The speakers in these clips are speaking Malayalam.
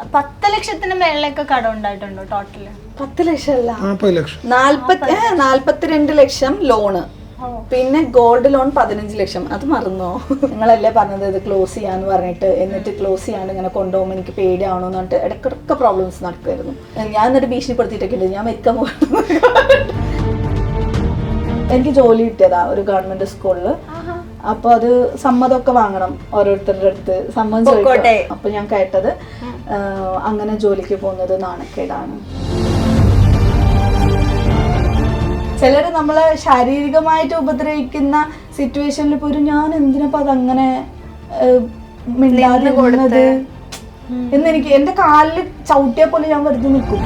10 ലക്ഷത്തിന് മേളിലൊക്കെ കടം ഉണ്ടായിട്ടുണ്ടോ ടോട്ടല്? 10 ലക്ഷം അല്ല, 42 ലക്ഷം ലോണ്, പിന്നെ ഗോൾഡ് ലോൺ 15 ലക്ഷം. അത് മറന്നോ? നിങ്ങളല്ലേ പറഞ്ഞത് ഇത് ക്ലോസ് ചെയ്യാന്ന് പറഞ്ഞിട്ട്, എന്നിട്ട് ക്ലോസ് ചെയ്യാണ്ട് ഇങ്ങനെ കൊണ്ടുപോകുമ്പോൾ എനിക്ക് പേടിയാവണമെന്ന് പറഞ്ഞിട്ട് ഇടയ്ക്കിടയ്ക്ക് പ്രോബ്ലംസ് നടക്കുമായിരുന്നു. ഞാൻ എന്നിട്ട് ഭീഷണിപ്പെടുത്തിയിട്ടൊക്കെ ഉണ്ട്, ഞാൻ മരിക്കാൻ പോകുന്നു. എനിക്ക് ജോലി കിട്ടിയതാ ഒരു ഗവൺമെന്റ് സ്കൂളില്. അപ്പൊ അത് സമ്മതമൊക്കെ വാങ്ങണം ഓരോരുത്തരുടെ അടുത്ത്, സമ്മതം ചോദിക്കട്ടെ. അപ്പൊ ഞാൻ കേട്ടത് അങ്ങനെ ജോലിക്ക് പോകുന്നത് നാണക്കേടാണ്. ചിലര് നമ്മളെ ശാരീരികമായിട്ട് ഉപദ്രവിക്കുന്ന സിറ്റുവേഷനിൽ പോലും ഞാൻ എന്തിനപ്പോ അതങ്ങനെ മിണ്ടാതിരുന്നത് എന്നെനിക്ക്, എന്റെ കാലിൽ ചവിട്ടിയ പോലെ ഞാൻ വെറുതെ നിൽക്കും.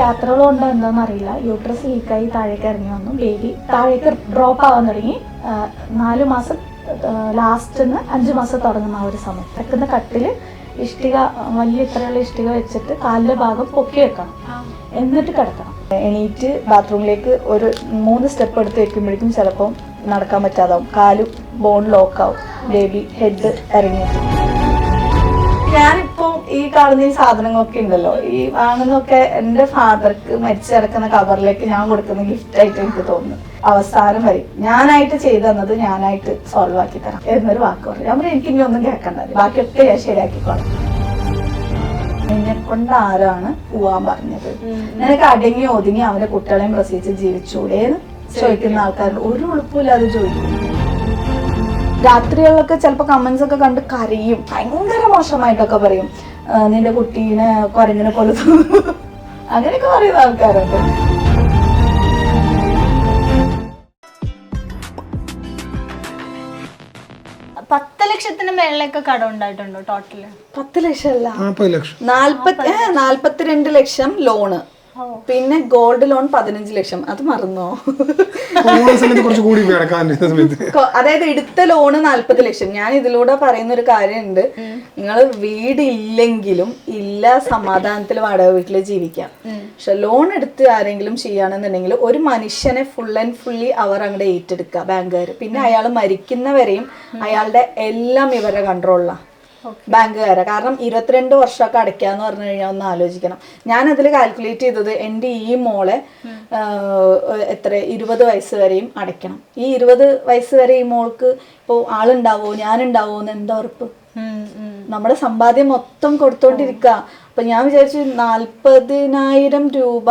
യാത്രകളുണ്ടോ എന്താണെന്ന് അറിയില്ല, യൂട്രസ് ലീക്കായി താഴേക്ക് ഇറങ്ങി വന്നു. ബേബി താഴേക്ക് ഡ്രോപ്പ് ആവാൻ തുടങ്ങി. 4 മാസം ലാസ്റ്റിന്ന് 5 മാസം തുടങ്ങുന്ന ആ ഒരു സമയം കിടക്കുന്ന കട്ടില് ഇഷ്ടിക, വലിയ ഇത്രയുള്ള ഇഷ്ടിക വെച്ചിട്ട് കാലിന്റെ ഭാഗം പൊക്കി വെക്കണം, എന്നിട്ട് കിടക്കണം. എണീറ്റ് ബാത്റൂമിലേക്ക് ഒരു 3 സ്റ്റെപ്പ് എടുത്ത് വെക്കുമ്പോഴേക്കും ചിലപ്പം നടക്കാൻ പറ്റാതാവും, കാല് ബോൺ ലോക്കാവും, ബേബി ഹെഡ് ഇറങ്ങിയിട്ട്. ഞാനിപ്പോ ഈ കാണുന്ന ഈ സാധനങ്ങളൊക്കെ ഉണ്ടല്ലോ, ഈ വാങ്ങുന്നതൊക്കെ എൻ്റെ ഫാദർക്ക് മരിച്ചു കിടക്കുന്ന കവറിലേക്ക് ഞാൻ കൊടുക്കുന്ന ഗിഫ്റ്റ് ആയിട്ട് എനിക്ക് തോന്നുന്നു. അവസാനം വരെ ഞാനായിട്ട് ചെയ്തു തന്നത് ഞാനായിട്ട് സോൾവ് ആക്കി തരാം എന്നൊരു വാക്ക് പറഞ്ഞു. ഞാൻ എനിക്ക് ഇനി ഒന്നും കേൾക്കണ്ടത്, ബാക്കിയൊക്കെ ഞാൻ ശരിയാക്കിക്കോളാം. എന്നെ കൊണ്ട് ആരാണ് പോവാൻ പറഞ്ഞത്? നിനക്ക് അടങ്ങി ഒതുങ്ങി അവന്റെ കുട്ടികളെയും പ്രസവിച്ച് ജീവിച്ചൂടേന്ന് ചോദിക്കുന്ന ആൾക്കാർ ഒരു ഉളുപ്പില്ലാതെ ചോദിക്കും. രാത്രികളിലൊക്കെ ചിലപ്പോൾ കമന്റ്സ് ഒക്കെ കണ്ട് കരയും, ഭയങ്കര മോശമായിട്ടൊക്കെ പറയും, നിന്റെ കുട്ടീനെ കുരങ്ങിനെ പോലെ അങ്ങനെയൊക്കെ പറയുന്ന ആൾക്കാരുണ്ട്. പത്ത് ലക്ഷത്തിന് മേളിലൊക്കെ കടം ഉണ്ടായിട്ടുണ്ടോ ടോട്ടല്? 10 ലക്ഷം അല്ല, 42 ലക്ഷം ലോണ്, പിന്നെ ഗോൾഡ് ലോൺ 15 ലക്ഷം. അത് മറന്നോ? അതായത് എടുത്ത ലോണ് 40 ലക്ഷം. ഞാൻ ഇതിലൂടെ പറയുന്ന ഒരു കാര്യമുണ്ട്, നിങ്ങൾ വീടില്ലെങ്കിലും ഇല്ല സമാധാനത്തിൽ വാടക വീട്ടിൽ ജീവിക്കാം. പക്ഷെ ലോൺ എടുത്ത് ആരെങ്കിലും ചെയ്യുകയാണെന്നുണ്ടെങ്കിൽ ഒരു മനുഷ്യനെ ഫുൾ ആൻഡ് ഫുള്ളി അവർ അങ്ങോട്ട് ഏറ്റെടുക്കുക ബാങ്കുകാർ. പിന്നെ അയാൾ മരിക്കുന്നവരെയും അയാളുടെ എല്ലാം ഇവരുടെ കൺട്രോളിലാണ് ബാങ്കുകാരെ. കാരണം 22 വർഷമൊക്കെ അടയ്ക്കാന്ന് പറഞ്ഞു കഴിഞ്ഞാൽ ഒന്ന് ആലോചിക്കണം. ഞാനതിൽ കാൽക്കുലേറ്റ് ചെയ്തത് എൻ്റെ ഈ മോളെ എത്ര 20 വയസ്സ് വരെയും അടയ്ക്കണം. ഈ 20 വയസ്സ് വരെ ഈ മോൾക്ക് ഇപ്പോൾ ആളുണ്ടാവോ ഞാനുണ്ടാവോ എന്ന് എന്താ ഉറപ്പ്? നമ്മുടെ സമ്പാദ്യം മൊത്തം കൊടുത്തോണ്ടിരിക്കുക. അപ്പൊ ഞാൻ വിചാരിച്ചു 40,000 രൂപ,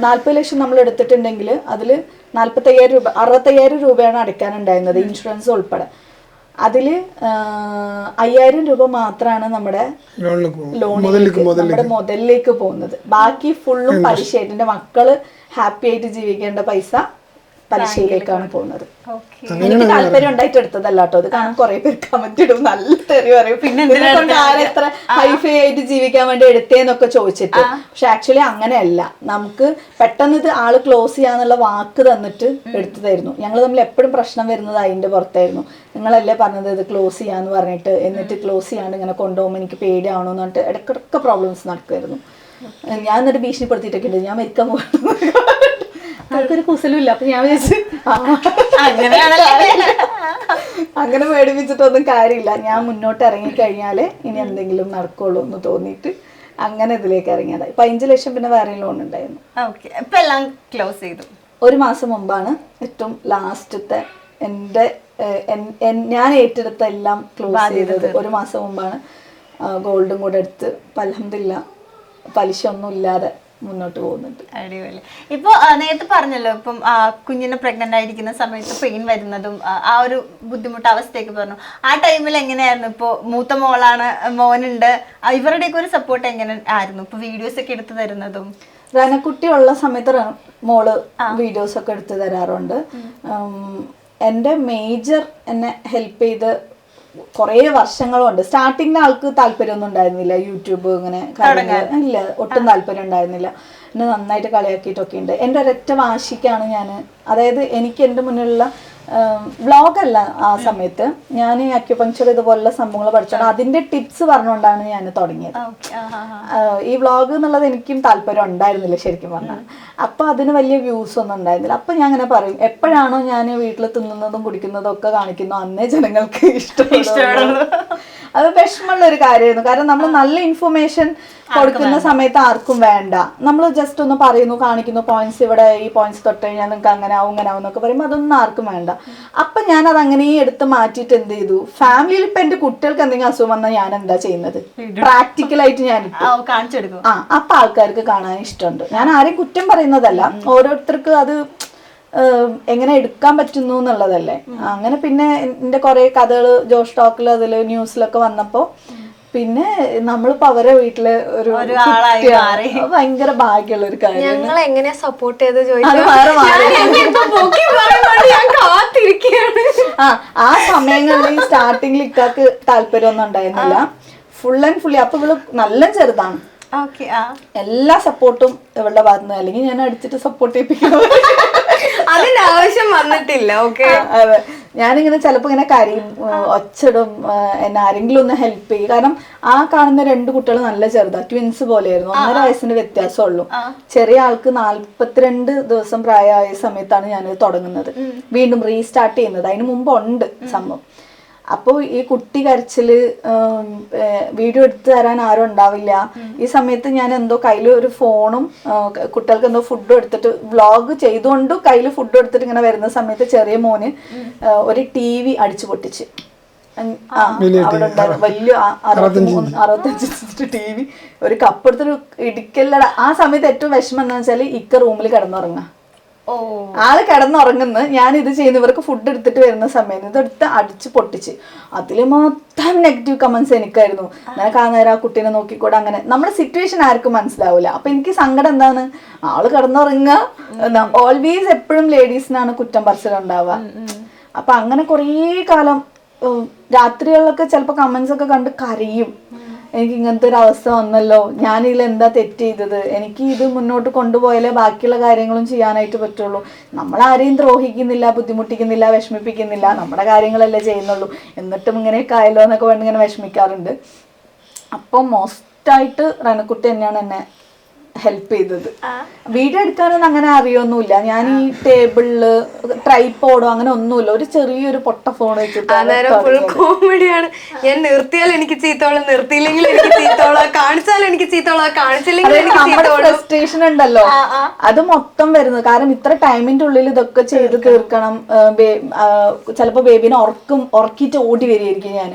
40 ലക്ഷം നമ്മൾ എടുത്തിട്ടുണ്ടെങ്കിൽ അതിൽ 45,000 രൂപ, 65,000 രൂപയാണ് അടയ്ക്കാനുണ്ടായിരുന്നത്, ഇൻഷുറൻസ് ഉൾപ്പെടെ. അതില് 5,000 രൂപ മാത്രമാണ് നമ്മുടെ ലോണിലേക്ക്, നമ്മുടെ മുതലിലേക്ക് പോകുന്നത്. ബാക്കി ഫുള്ളും പലിശയായിട്ട് എൻ്റെ മക്കള് ഹാപ്പി ആയിട്ട് ജീവിക്കേണ്ട പൈസ പലിശയിലേക്കാണ് പോകുന്നത്. എനിക്ക് താല്പര്യം ഉണ്ടായിട്ട് എടുത്തതല്ല കേട്ടോ. അത് കാണാൻ കുറെ പേര് കമന്റ് ഇടും, നല്ല തെറി പറയും, പിന്നെ എത്ര ഹൈഫൈ ആയിട്ട് ജീവിക്കാൻ വേണ്ടി എടുത്തേന്നൊക്കെ ചോദിച്ചിട്ട്. പക്ഷെ ആക്ച്വലി അങ്ങനെയല്ല. നമുക്ക് പെട്ടെന്ന് ഇത് ആള് ക്ലോസ് ചെയ്യാന്നുള്ള വാക്ക് തന്നിട്ട് എടുത്തതായിരുന്നു. ഞങ്ങൾ തമ്മിൽ എപ്പോഴും പ്രശ്നം വരുന്നത് അതിന്റെ പുറത്തായിരുന്നു. നിങ്ങളല്ലേ പറഞ്ഞത് ഇത് ക്ലോസ് ചെയ്യാന്ന് പറഞ്ഞിട്ട്, എന്നിട്ട് ക്ലോസ് ചെയ്യാണ്ട് ഇങ്ങനെ കൊണ്ടുപോകുമ്പോൾ എനിക്ക് പേടിയാവണമെന്ന് പറഞ്ഞിട്ട് ഇടയ്ക്കിടയ്ക്ക് പ്രോബ്ലംസ് നടക്കുമായിരുന്നു. ഞാൻ എന്നിട്ട് ഭീഷണിപ്പെടുത്തിയിട്ടൊക്കെ ഉണ്ട്, ഞാൻ മരിക്കാൻ പോകുന്നു. ആൾക്കൊരു കുസലും ഇല്ല. അപ്പൊ ഞാൻ വിചാരിച്ചു അങ്ങനെ മേടിപ്പിച്ചിട്ടൊന്നും കാര്യമില്ല, ഞാൻ മുന്നോട്ട് ഇറങ്ങിക്കഴിഞ്ഞാല് ഇനി എന്തെങ്കിലും നടക്കുള്ളൂ എന്ന് തോന്നിയിട്ട് അങ്ങനെ ഇതിലേക്ക് ഇറങ്ങിയത്. 15 ലക്ഷം പിന്നെ വേറെ ലോൺ ഉണ്ടായിരുന്നു. എല്ലാം ക്ലോസ് ചെയ്തു. 1 മാസം മുമ്പാണ് ഏറ്റവും ലാസ്റ്റത്തെ എൻ്റെ ഞാൻ ഏറ്റെടുത്ത എല്ലാം ക്ലോസ് ചെയ്തത്. 1 മാസം മുമ്പാണ് ഗോൾഡും കൂടെ എടുത്ത് അൽഹംദുലില്ലാ പലിശ ഒന്നും ഇല്ലാതെ മുന്നോട്ട് പോകുന്നുണ്ട്. അടിപൊളി. ഇപ്പൊ നേരത്തെ പറഞ്ഞല്ലോ, ഇപ്പം കുഞ്ഞിനെ പ്രഗ്നന്റ് ആയിരിക്കുന്ന സമയത്ത് പെയിൻ വരുന്നതും ആ ഒരു ബുദ്ധിമുട്ട് അവസ്ഥയൊക്കെ പറഞ്ഞു. ആ ടൈമിൽ എങ്ങനെയായിരുന്നു? ഇപ്പൊ മൂത്ത മോളാണ്, മോനുണ്ട്, ഇവരുടെയൊക്കെ ഒരു സപ്പോർട്ട് എങ്ങനെ ആയിരുന്നു? ഇപ്പൊ വീഡിയോസ് ഒക്കെ എടുത്തു തരുന്നതും റനക്കുട്ടി ഉള്ള സമയത്ത് മോള് വീഡിയോസ് ഒക്കെ എടുത്തു തരാറുണ്ട്. എൻ്റെ മേജർ എന്നെ ഹെൽപ്പ് ചെയ്ത് കുറേ വർഷങ്ങളുണ്ട്. സ്റ്റാർട്ടിങ്ങിൽ ആൾക്ക് താല്പര്യമൊന്നും ഉണ്ടായിരുന്നില്ല, യൂട്യൂബ് ഇങ്ങനെ ഇല്ല, ഒട്ടും താല്പര്യം ഉണ്ടായിരുന്നില്ല. എന്നെ നന്നായിട്ട് കളിയാക്കിയിട്ടൊക്കെ ഉണ്ട്. എൻ്റെ ഒരൊറ്റ വാശിക്കാണ് ഞാൻ, അതായത് എനിക്ക് എൻ്റെ മുന്നിലുള്ള വ്ളോഗല്ല ആ സമയത്ത്. ഞാൻ അക്യുപങ്ചർ ഇതുപോലുള്ള സംഭവങ്ങൾ പഠിച്ചോണ്ട് അതിന്റെ ടിപ്സ് പറഞ്ഞുകൊണ്ടാണ് ഞാൻ തുടങ്ങിയത്. ഈ വ്ളോഗ് എന്നുള്ളത് എനിക്കും താല്പര്യം ഉണ്ടായിരുന്നില്ല ശരിക്കും പറഞ്ഞാൽ. അപ്പൊ അതിന് വലിയ വ്യൂസ് ഒന്നും ഉണ്ടായിരുന്നില്ല. അപ്പൊ ഞാൻ അങ്ങനെ പറയും, എപ്പോഴാണോ ഞാൻ വീട്ടിൽ തിന്നുന്നതും കുടിക്കുന്നതും ഒക്കെ കാണിക്കുന്നു അന്നേ ജനങ്ങൾക്ക് ഇഷ്ടപ്പെടുള്ളൂ. അത് വിഷമമുള്ള ഒരു കാര്യമായിരുന്നു. കാരണം നമ്മൾ നല്ല ഇൻഫർമേഷൻ കൊടുക്കുന്ന സമയത്ത് ആർക്കും വേണ്ട. നമ്മൾ ജസ്റ്റ് ഒന്ന് പറയുന്നു, കാണിക്കുന്നു, പോയിന്റ്സ് ഇവിടെ ഈ പോയിന്റ്സ് തൊട്ട് കഴിഞ്ഞാൽ നിങ്ങൾക്ക് അങ്ങനെ ആവും ഇങ്ങനെ ആവും എന്നൊക്കെ പറയുമ്പോൾ അതൊന്നും ആർക്കും വേണ്ട. അപ്പൊ ഞാൻ അത് അങ്ങനെ എടുത്ത് മാറ്റിയിട്ട് എന്ത് ചെയ്തു, ഫാമിലിയിൽ ഇപ്പൊ എന്റെ കുട്ടികൾക്ക് എന്തെങ്കിലും അസുഖം വന്നാൽ ഞാൻ എന്താ ചെയ്യുന്നത്, പ്രാക്ടിക്കലായിട്ട് ഞാൻ അപ്പൊ ആൾക്കാർക്ക് കാണാൻ ഇഷ്ടമുണ്ട്. ഞാൻ ആരെയും കുറ്റം പറയുന്നതല്ല, ഓരോരുത്തർക്ക് അത് എങ്ങനെ എടുക്കാൻ പറ്റുന്നു എന്നുള്ളതല്ലേ. അങ്ങനെ പിന്നെ എന്റെ കുറെ കഥകള് ജോഷ് ടോക്കിൽ അതില് ന്യൂസിലൊക്കെ വന്നപ്പോ പിന്നെ നമ്മളിപ്പോ അവരെ വീട്ടില് ഒരു ഭയങ്കര ഭാഗ്യമുള്ള ഒരു കാര്യം. ഞങ്ങൾ എങ്ങനെയാ സപ്പോർട്ട് ചെയ്ത് ആ സമയങ്ങളിൽ സ്റ്റാർട്ടിങ്ങിൽ ഇക്കാക്ക് താല്പര്യമൊന്നും ഉണ്ടായിരുന്നില്ല, ഫുൾ ആൻഡ് ഫുള്ളി. അപ്പൊ ഇവള് നല്ല ചെറുതാണ്, എല്ലാ സപ്പോർട്ടും ഇവളുടെ ഭാഗത്തുനിന്ന്. അല്ലെങ്കിൽ ഞാൻ അടിച്ചിട്ട് സപ്പോർട്ട് ചെയ്യിപ്പിക്കുന്നത് അതിന്റെ ആവശ്യം വന്നിട്ടില്ല. ഓക്കെ, അതെ. ഞാനിങ്ങനെ ചിലപ്പോ ഇങ്ങനെ കരയും, ഒച്ചടും, എന്നെ ആരെങ്കിലും ഒന്ന് ഹെൽപ്പ് ചെയ്യും. കാരണം ആ കാണുന്ന 2 കുട്ടികൾ നല്ല ചെറുതാ, ട്വിൻസ് പോലെയായിരുന്നു. 1.5 വയസ്സിന്റെ വ്യത്യാസമുള്ളൂ. ചെറിയ ആൾക്ക് 42 ദിവസം പ്രായമായ സമയത്താണ് ഞാനിത് തുടങ്ങുന്നത്, വീണ്ടും റീസ്റ്റാർട്ട് ചെയ്യുന്നത്. അതിന് മുമ്പ് ഉണ്ട് സംഭവം. അപ്പോൾ ഈ കുട്ടി കരച്ചില്, വീഡിയോ എടുത്തു തരാൻ ആരും ഉണ്ടാവില്ല. ഈ സമയത്ത് ഞാൻ എന്തോ കയ്യിൽ ഒരു ഫോണും കുട്ടികൾക്ക് എന്തോ ഫുഡും എടുത്തിട്ട് വ്ളോഗ് ചെയ്തുകൊണ്ട് കയ്യിൽ ഫുഡും എടുത്തിട്ട് ഇങ്ങനെ വരുന്ന സമയത്ത് ചെറിയ മോന് ഒരു TV അടിച്ചു പൊട്ടിച്ച്. അവിടെ ഉണ്ടായിരുന്നു വലിയ 65 TV, ഒരു കപ്പ് എടുത്തൊരു ഇടിക്കല്ലട. ആ സമയത്ത് ഏറ്റവും വിഷമം എന്താണെന്ന് വെച്ചാൽ ഇക്ക റൂമിൽ കിടന്നുറങ്ങാം. ആള് കിടന്നുറങ്ങുന്നു, ഞാൻ ഇത് ചെയ്യുന്ന ഇവർക്ക് ഫുഡ് എടുത്തിട്ട് വരുന്ന സമയത്ത് ഇതെടുത്ത് അടിച്ച് പൊട്ടിച്ച്. അതില് മൊത്തം നെഗറ്റീവ് കമന്റ്സ് എനിക്കായിരുന്നു. നിനക്ക് ആ നേരം ആ കുട്ടീനെ നോക്കിക്കൂടെ, അങ്ങനെ നമ്മുടെ സിറ്റുവേഷൻ ആർക്കും മനസ്സിലാവില്ല. അപ്പൊ എനിക്ക് സങ്കടം എന്താണ്, ആള് കിടന്നുറങ്ങുക. ഓൾവേസ് എപ്പോഴും ലേഡീസിനാണ് കുറ്റം പറച്ചിലുണ്ടാവുക. അപ്പൊ അങ്ങനെ കുറേ കാലം രാത്രികളിലൊക്കെ ചിലപ്പോൾ കമന്റ്സ് ഒക്കെ കണ്ട് കരയും. എനിക്ക് ഇങ്ങനത്തെ ഒരു അവസ്ഥ വന്നല്ലോ, ഞാനിതിൽ എന്താ തെറ്റ് ചെയ്തത്, എനിക്ക് ഇത് മുന്നോട്ട് കൊണ്ടുപോയാലേ ബാക്കിയുള്ള കാര്യങ്ങളും ചെയ്യാനായിട്ട് പറ്റുള്ളൂ. നമ്മളാരെയും ദ്രോഹിക്കുന്നില്ല, ബുദ്ധിമുട്ടിക്കുന്നില്ല, വിഷമിപ്പിക്കുന്നില്ല, നമ്മുടെ കാര്യങ്ങളല്ലേ ചെയ്യുന്നുള്ളൂ, എന്നിട്ടും ഇങ്ങനെയൊക്കെ ആയല്ലോ എന്നൊക്കെ വേണ്ടി ഇങ്ങനെ വിഷമിക്കാറുണ്ട്. അപ്പം മോസ്റ്റായിട്ട് റനക്കുട്ടി തന്നെയാണ് എന്നെ ഹെൽപ്പ് ചെയ്തത്. വീഡിയോ എടുക്കാനൊന്നും അങ്ങനെ അറിയൊന്നുമില്ല. ഞാൻ ഈ ടേബിളില് ട്രൈപോഡോ അങ്ങനെ ഒന്നുമില്ല, ഒരു ചെറിയൊരു പൊട്ട ഫോൺ വെച്ചിട്ട്. ഫുൾ കോമഡിയാണ്. ഞാൻ നിർത്തിയാൽ എനിക്ക് ചീത്തോളം, നിർത്തിയില്ലെങ്കിൽ എനിക്ക് ചീത്തോളം, കാണിച്ചാലും എനിക്ക് ചീത്തോളം, കാണിച്ചില്ലെങ്കിൽ നമ്മുടെ ഫ്രസ്ട്രേഷൻ ഉണ്ടല്ലോ അത് മൊത്തം വരുന്നത്. കാരണം ഇത്ര ടൈമിന്റെ ഉള്ളിൽ ഇതൊക്കെ ചെയ്ത് തീർക്കണം. ചിലപ്പോ ബേബിനെ ഉറക്കിയിട്ട് ഓടി വരികയായിരിക്കും ഞാൻ.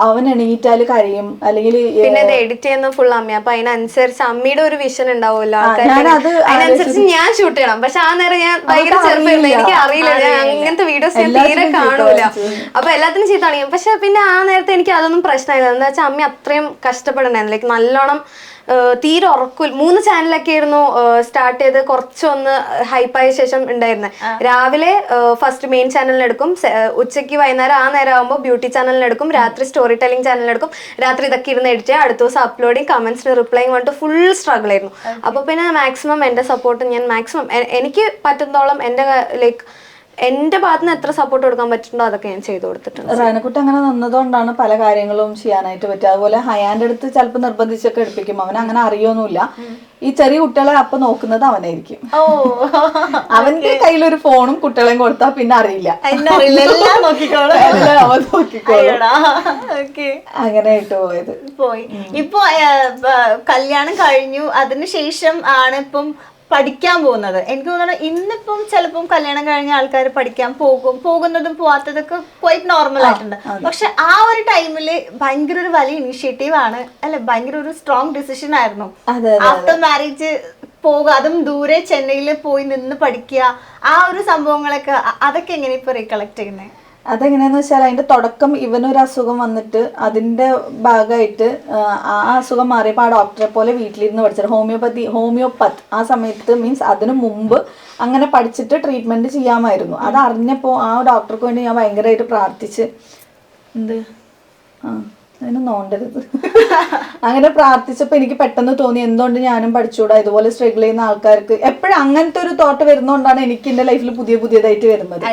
അവൻ എണീറ്റാല് കരയും, അല്ലെങ്കിൽ പിന്നെ ഇത് എഡിറ്റ് ചെയ്യുന്ന ഫുൾ അമ്മ. അപ്പൊ അതിനനുസരിച്ച് അമ്മയുടെ ഒരു വിഷൻ ഉണ്ടാവുമല്ലോ, അതിനനുസരിച്ച് ഞാൻ ഷൂട്ട് ചെയ്യണം. പക്ഷെ ആ നേരം ഞാൻ ഭയങ്കര ചെറുപ്പമായിരുന്നു, എനിക്ക് അറിയില്ല, ഞാൻ അങ്ങനത്തെ വീഡിയോസ് ഞാൻ തീരെ കാണൂല. അപ്പൊ എല്ലാത്തിനും ചീത്ത. പക്ഷെ പിന്നെ ആ നേരത്തെ എനിക്ക് അതൊന്നും പ്രശ്നമായില്ല. എന്താ വെച്ചാൽ അമ്മ അത്രയും കഷ്ടപ്പെടണ്ടായിരുന്നു. ലൈക്ക് നല്ലോണം തീരെ ഉറക്കൂല. 3 ചാനലൊക്കെ ആയിരുന്നു സ്റ്റാർട്ട് ചെയ്ത് കുറച്ചൊന്ന് ഹൈപ്പായ ശേഷം ഉണ്ടായിരുന്നത്. രാവിലെ ഫസ്റ്റ് മെയിൻ ചാനലിനെടുക്കും, ഉച്ചയ്ക്ക് വൈകുന്നേരം ആ നേരം ആകുമ്പോൾ ബ്യൂട്ടി ചാനലിനെടുക്കും, രാത്രി സ്റ്റോറി ടെല്ലിംഗ് ചാനലിനെടുക്കും, രാത്രി ഇതൊക്കെ ഇരുന്ന് എഡിറ്റ് ചെയ്യുക, അടുത്ത ദിവസം അപ്ലോഡിങ്, കമന്റ്സിന് റിപ്ലൈയും പറഞ്ഞിട്ട് ഫുൾ സ്ട്രഗിൾ ആയിരുന്നു. അപ്പോൾ പിന്നെ മാക്സിമം എൻ്റെ സപ്പോർട്ട് ഞാൻ മാക്സിമം എനിക്ക് പറ്റുന്നതോളം എന്റെ ഭാഗത്ത് നിന്ന് എത്ര സപ്പോർട്ട് കൊടുക്കാൻ പറ്റുന്നുണ്ടോ അതൊക്കെ ഞാൻ ചെയ്തു കൊടുത്തിട്ടുണ്ട്. റനക്കുട്ടി അങ്ങനെ നിന്നതുകൊണ്ടാണ് പല കാര്യങ്ങളും ചെയ്യാനായിട്ട് പറ്റുക. അതുപോലെ ഹയാന്റെ അടുത്ത് ചിലപ്പോൾ നിർബന്ധിച്ചൊക്കെ എടുപ്പിക്കും. അവൻ അങ്ങനെ അറിയൊന്നുമില്ല. ഈ ചെറിയ കുട്ടികളെ അപ്പൊ നോക്കുന്നത് അവനായിരിക്കും. അവന്റെ കയ്യിലൊരു ഫോണും കുട്ടികളെയും കൊടുത്താൽ പിന്നെ അറിയില്ല, അവൻ നോക്കിക്കോളും. അങ്ങനെയായിട്ട് പോയി. ഇപ്പൊ കല്യാണം കഴിഞ്ഞു, അതിനുശേഷം ആണ് ഇപ്പം പഠിക്കാൻ പോകുന്നത്. എനിക്ക് തോന്നുന്നു ഇന്നിപ്പം ചിലപ്പം കല്യാണം കഴിഞ്ഞ ആൾക്കാർ പഠിക്കാൻ പോകുന്നതും പോവാത്തതൊക്കെ ക്വൈറ്റ് നോർമൽ ആയിട്ടുണ്ട്. പക്ഷെ ആ ഒരു ടൈമില് ഭയങ്കര ഒരു വലിയ ഇനിഷ്യേറ്റീവ് ആണ്, അല്ലെ, ഭയങ്കര ഒരു സ്ട്രോങ് ഡിസിഷൻ ആയിരുന്നു. ആഫ്റ്റർ മാരേജ് പോകുക, അതും ദൂരെ ചെന്നൈയിൽ പോയി നിന്ന് പഠിക്കുക, ആ ഒരു സംഭവങ്ങളൊക്കെ അതൊക്കെ എങ്ങനെ ഇപ്പൊ റീകളക്ട് ചെയ്യുന്നത്? അതെങ്ങനെയാന്ന് വെച്ചാൽ അതിന്റെ തുടക്കം ഇവനൊരു അസുഖം വന്നിട്ട് അതിന്റെ ഭാഗമായിട്ട് ആ അസുഖം മാറിയപ്പോൾ ആ ഡോക്ടറെ പോലെ വീട്ടിലിരുന്ന് പഠിച്ചത് ഹോമിയോപ്പത്ത്. ആ സമയത്ത് മീൻസ് അതിനു മുമ്പ് അങ്ങനെ പഠിച്ചിട്ട് ട്രീറ്റ്മെന്റ് ചെയ്യാമായിരുന്നു. അത് അറിഞ്ഞപ്പോൾ ആ ഡോക്ടർക്ക് വേണ്ടി ഞാൻ ഭയങ്കരമായിട്ട് പ്രാർത്ഥിച്ച് അതിന് നോണ്ടരുത്. അങ്ങനെ പ്രാർത്ഥിച്ചപ്പോൾ എനിക്ക് പെട്ടെന്ന് തോന്നി എന്തുകൊണ്ട് ഞാനും പഠിച്ചുകൂടാ, ഇതുപോലെ സ്ട്രഗിൾ ചെയ്യുന്ന ആൾക്കാർക്ക്. എപ്പോഴും അങ്ങനത്തെ ഒരു തോട്ട് വരുന്നതുകൊണ്ടാണ് എനിക്ക് എൻ്റെ ലൈഫിൽ പുതിയതായിട്ട് വരുന്നത്.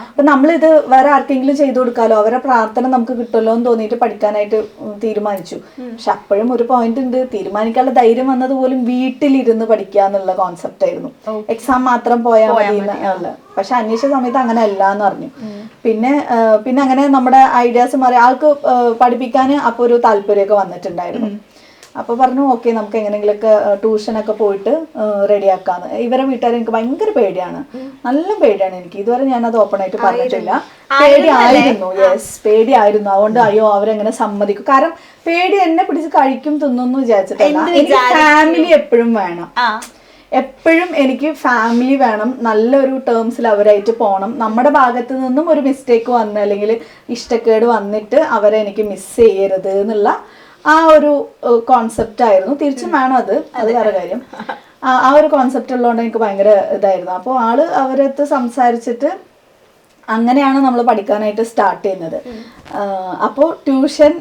അപ്പൊ നമ്മളിത് വേറെ ആർക്കെങ്കിലും ചെയ്തു കൊടുക്കാലോ, അവരെ പ്രാർത്ഥന നമുക്ക് കിട്ടുമല്ലോ എന്ന് തോന്നിയിട്ട് പഠിക്കാനായിട്ട് തീരുമാനിച്ചു. പക്ഷെ അപ്പോഴും ഒരു പോയിന്റ് ഉണ്ട്, തീരുമാനിക്കാനുള്ള ധൈര്യം വന്നത് പോലും വീട്ടിലിരുന്ന് പഠിക്കുക എന്നുള്ള കോൺസെപ്റ്റ് ആയിരുന്നു. എക്സാം മാത്രം പോയാൽ മതി എന്നുള്ള. പക്ഷെ അന്വേഷിച്ച സമയത്ത് അങ്ങനെ അല്ല എന്ന് പറഞ്ഞു. പിന്നെ അങ്ങനെ നമ്മുടെ ഐഡിയാസ് മാറി. ആൾക്ക് പഠിപ്പിക്കാൻ അപ്പോൾ ഒരു താല്പര്യമൊക്കെ വന്നിട്ടുണ്ടായിരുന്നു. അപ്പോൾ പറഞ്ഞു ഓക്കെ നമുക്ക് എങ്ങനെയെങ്കിലൊക്കെ ട്യൂഷനൊക്കെ പോയിട്ട് റെഡിയാക്കാന്ന്. ഇവരെ വീട്ടുകാർ എനിക്ക് ഭയങ്കര പേടിയാണ്, നല്ല പേടിയാണ് എനിക്ക്. ഇതുവരെ ഞാനത് ഓപ്പൺ ആയിട്ട് പറഞ്ഞിട്ടില്ല. പേടിയായിരുന്നു, യെസ് പേടിയായിരുന്നു. അതുകൊണ്ട് അയ്യോ അവരെങ്ങനെ സമ്മതിക്കും, കാരണം പേടി എന്നെ പിടിച്ച് കഴിക്കും തിന്നു വിചാരിച്ചിട്ടല്ല. എനിക്ക് ഫാമിലി എപ്പോഴും വേണം, എപ്പോഴും എനിക്ക് ഫാമിലി വേണം. നല്ലൊരു ടേംസിൽ അവരായിട്ട് പോകണം. നമ്മുടെ ഭാഗത്ത് നിന്നും ഒരു മിസ്റ്റേക്ക് വന്ന് അല്ലെങ്കിൽ ഇഷ്ടക്കേട് വന്നിട്ട് അവരെ എനിക്ക് മിസ് ചെയ്യരുത് എന്നുള്ള ആ ഒരു കോൺസെപ്റ്റ് ആയിരുന്നു. തിരിച്ചും വേണം അത് വേറെ കാര്യം. ആ ഒരു കോൺസെപ്റ്റ് ഉള്ളതുകൊണ്ട് എനിക്ക് ഭയങ്കര ഇതായിരുന്നു. അപ്പോൾ ആള് അവരടുത്ത് സംസാരിച്ചിട്ട് അങ്ങനെയാണ് നമ്മൾ പഠിക്കാനായിട്ട് സ്റ്റാർട്ട് ചെയ്യുന്നത്. അപ്പോൾ ട്യൂഷൻ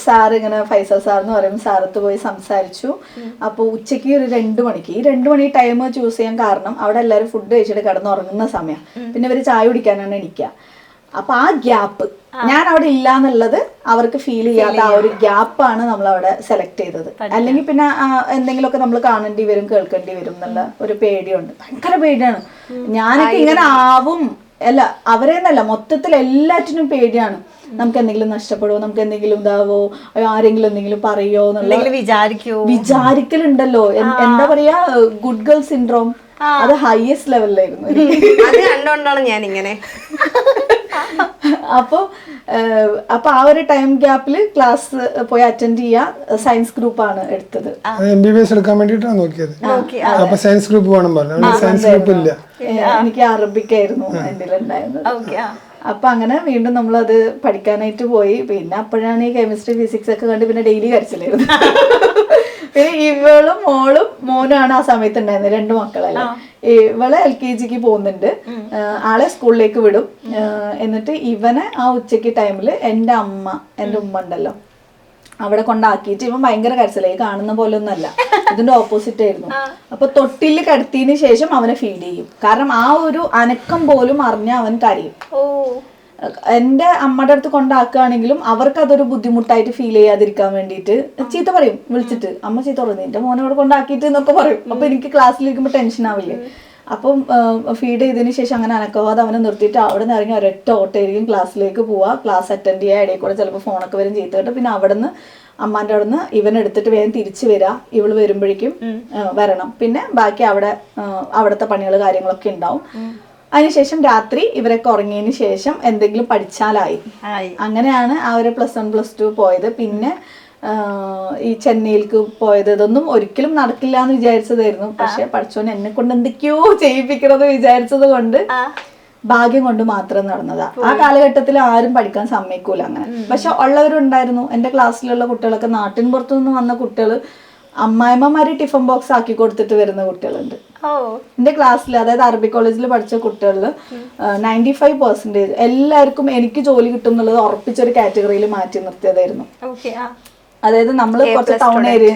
സാർ ഇങ്ങനെ ഫൈസൽ സാർ എന്ന് പറയും, സാറത്ത് പോയി സംസാരിച്ചു. അപ്പോൾ ഉച്ചയ്ക്ക് ഒരു 2 മണിക്ക്, ഈ 2 മണി ടൈം ചൂസ് ചെയ്യാൻ കാരണം അവിടെ എല്ലാവരും ഫുഡ് കഴിച്ചിട്ട് കിടന്നുറങ്ങുന്ന സമയം, പിന്നെ ഇവർ ചായ കുടിക്കാനാണ് എണീക്കുക. അപ്പൊ ആ ഗ്യാപ്പ് ഞാൻ അവിടെ ഇല്ല എന്നുള്ളത് അവർക്ക് ഫീൽ ചെയ്യാത്ത ആ ഒരു ഗ്യാപ്പാണ് നമ്മൾ അവിടെ സെലക്ട് ചെയ്തത്. അല്ലെങ്കിൽ പിന്നെ എന്തെങ്കിലുമൊക്കെ നമ്മൾ കാണേണ്ടി വരും, കേൾക്കേണ്ടി വരും എന്നുള്ള ഒരു പേടിയുണ്ട്. ഭയങ്കര പേടിയാണ്. ഞാനൊക്കെ ഇങ്ങനെ ആവും അല്ല, അവരെന്നല്ല മൊത്തത്തിൽ എല്ലാറ്റിനും പേടിയാണ്. നമുക്ക് എന്തെങ്കിലും നഷ്ടപ്പെടുവോ, നമുക്ക് എന്തെങ്കിലും ഇതാവോ, ആരെങ്കിലും എന്തെങ്കിലും പറയോ എന്നുള്ള വിചാരിക്കലുണ്ടല്ലോ. എന്താ പറയാ, ഗുഡ് ഗേൾ സിൻഡ്രോം, അത് ഹൈയസ്റ്റ് ലെവലിലായിരുന്നു. അത് കണ്ടോണ്ടാണ് ഞാൻ ഇങ്ങനെ. അപ്പൊ ആ ഒരു ടൈം ഗ്യാപ്പില് ക്ലാസ് പോയി അറ്റൻഡ് ചെയ്യാ. സയൻസ് ഗ്രൂപ്പ് ആണ് എടുത്തത്. MBBS എടുക്കാൻ വേണ്ടിട്ടാണ് നോക്കിയത്. അപ്പൊ സയൻസ് ഗ്രൂപ്പ് വേണം പറഞ്ഞു. സയൻസ് ഗ്രൂപ്പ് ഇല്ല, എനിക്ക് അറബിക്കായിരുന്നു എൻ്റെ ഉണ്ടായിരുന്നത്. അപ്പൊ അങ്ങനെ വീണ്ടും നമ്മളത് പഠിക്കാനായിട്ട് പോയി. പിന്നെ അപ്പോഴാണ് ഈ കെമിസ്ട്രി ഫിസിക്സ് ഒക്കെ കണ്ട് പിന്നെ ഡെയിലി കരച്ചിലായിരുന്നു. പിന്നെ ഇവളും മോനാണ് ആ സമയത്ത് ഉണ്ടായിരുന്നത്, 2 മക്കളല്ല. ഇവളെ LKGക്ക് പോകുന്നുണ്ട്, ആളെ സ്കൂളിലേക്ക് വിടും. എന്നിട്ട് ഇവനെ ആ ഉച്ചയ്ക്ക് ടൈമിൽ എൻ്റെ ഉമ്മ ഉണ്ടല്ലോ അവിടെ കൊണ്ടാക്കിയിട്ട് ഇവൻ ഭയങ്കര കരച്ചിലായി. കാണുന്ന പോലെ ഒന്നല്ല, ഇതിന്റെ ഓപ്പോസിറ്റ് ആയിരുന്നു. അപ്പൊ തൊട്ടില് കിടത്തിയതിന് ശേഷം അവനെ ഫീഡ് ചെയ്യും. കാരണം ആ ഒരു അനക്കം പോലും അറിഞ്ഞ അവൻ കരയും. എന്റെ അമ്മയുടെ അടുത്ത് കൊണ്ടാക്കുകയാണെങ്കിലും അവർക്ക് അതൊരു ബുദ്ധിമുട്ടായിട്ട് ഫീൽ ചെയ്യാതിരിക്കാൻ വേണ്ടിയിട്ട് ചീത്ത പറയും വിളിച്ചിട്ട്. അമ്മ ചീത്ത പറയും, നിന്റെ മോനെ അവിടെ കൊണ്ടാക്കിയിട്ട് എന്നൊക്കെ പറയും. അപ്പൊ എനിക്ക് ക്ലാസ്സിലിരിക്കുമ്പോൾ ടെൻഷൻ ആവില്ലേ. അപ്പം ഫീഡ് ചെയ്തതിന് ശേഷം അങ്ങനെ അനക്കാതെ അവനെ നിർത്തിയിട്ട് അവിടെ നിന്ന് ഇറങ്ങി ഒരൊറ്റ ഓട്ടോയിരിക്കും ക്ലാസ്സിലേക്ക് പോവുക. ക്ലാസ് അറ്റൻഡ് ചെയ്യുക, ഇടയിൽ കൂടെ ചിലപ്പോൾ ഫോണൊക്കെ വരും ചീത്ത കേട്ടോ. പിന്നെ അവിടെ നിന്ന് അമ്മാൻ്റെ അവിടെ നിന്ന് ഇവനെടുത്തിട്ട് വേഗം തിരിച്ചു വരിക. ഇവള് വരുമ്പോഴേക്കും വരണം. പിന്നെ ബാക്കി അവിടുത്തെ പണികൾ കാര്യങ്ങളൊക്കെ ഉണ്ടാവും. അതിനുശേഷം രാത്രി ഇവരൊക്കെ ഉറങ്ങിയതിന് ശേഷം എന്തെങ്കിലും പഠിച്ചാലായി. അങ്ങനെയാണ് ആ ഒരു +1 +2 പോയത്. പിന്നെ ഈ ചെന്നൈയിലേക്ക് പോയത്. ഇതൊന്നും ഒരിക്കലും നടക്കില്ല എന്ന് വിചാരിച്ചതായിരുന്നു. പക്ഷെ പഠിച്ചോൻ എന്നെ കൊണ്ട് എന്തൊക്കെയോ ചെയ്യിപ്പിക്കണമെന്ന് വിചാരിച്ചത് കൊണ്ട് ഭാഗ്യം കൊണ്ട് മാത്രം നടന്നതാ. ആ കാലഘട്ടത്തിൽ ആരും പഠിക്കാൻ സമ്മതിക്കൂല അങ്ങനെ. പക്ഷെ ഉള്ളവരുണ്ടായിരുന്നു. എൻ്റെ ക്ലാസ്സിലുള്ള കുട്ടികളൊക്കെ നാട്ടിൻ പുറത്തുനിന്ന് വന്ന കുട്ടികൾ അമ്മായിമ്മമാര് ടിഫിൻ ബോക്സ് ആക്കി കൊടുത്തിട്ട് വരുന്ന കുട്ടികളുണ്ട് എന്റെ ക്ലാസ്സിൽ. അതായത് അറബി കോളേജിൽ പഠിച്ച കുട്ടികളിൽ 95% എല്ലാവർക്കും എനിക്ക് ജോലി കിട്ടും എന്നുള്ളത് ഉറപ്പിച്ചൊരു കാറ്റഗറിയിൽ മാറ്റി നിർത്തിയതായിരുന്നു. അതായത് നമ്മള് കുറച്ച് ടൗൺ ഏരിയ,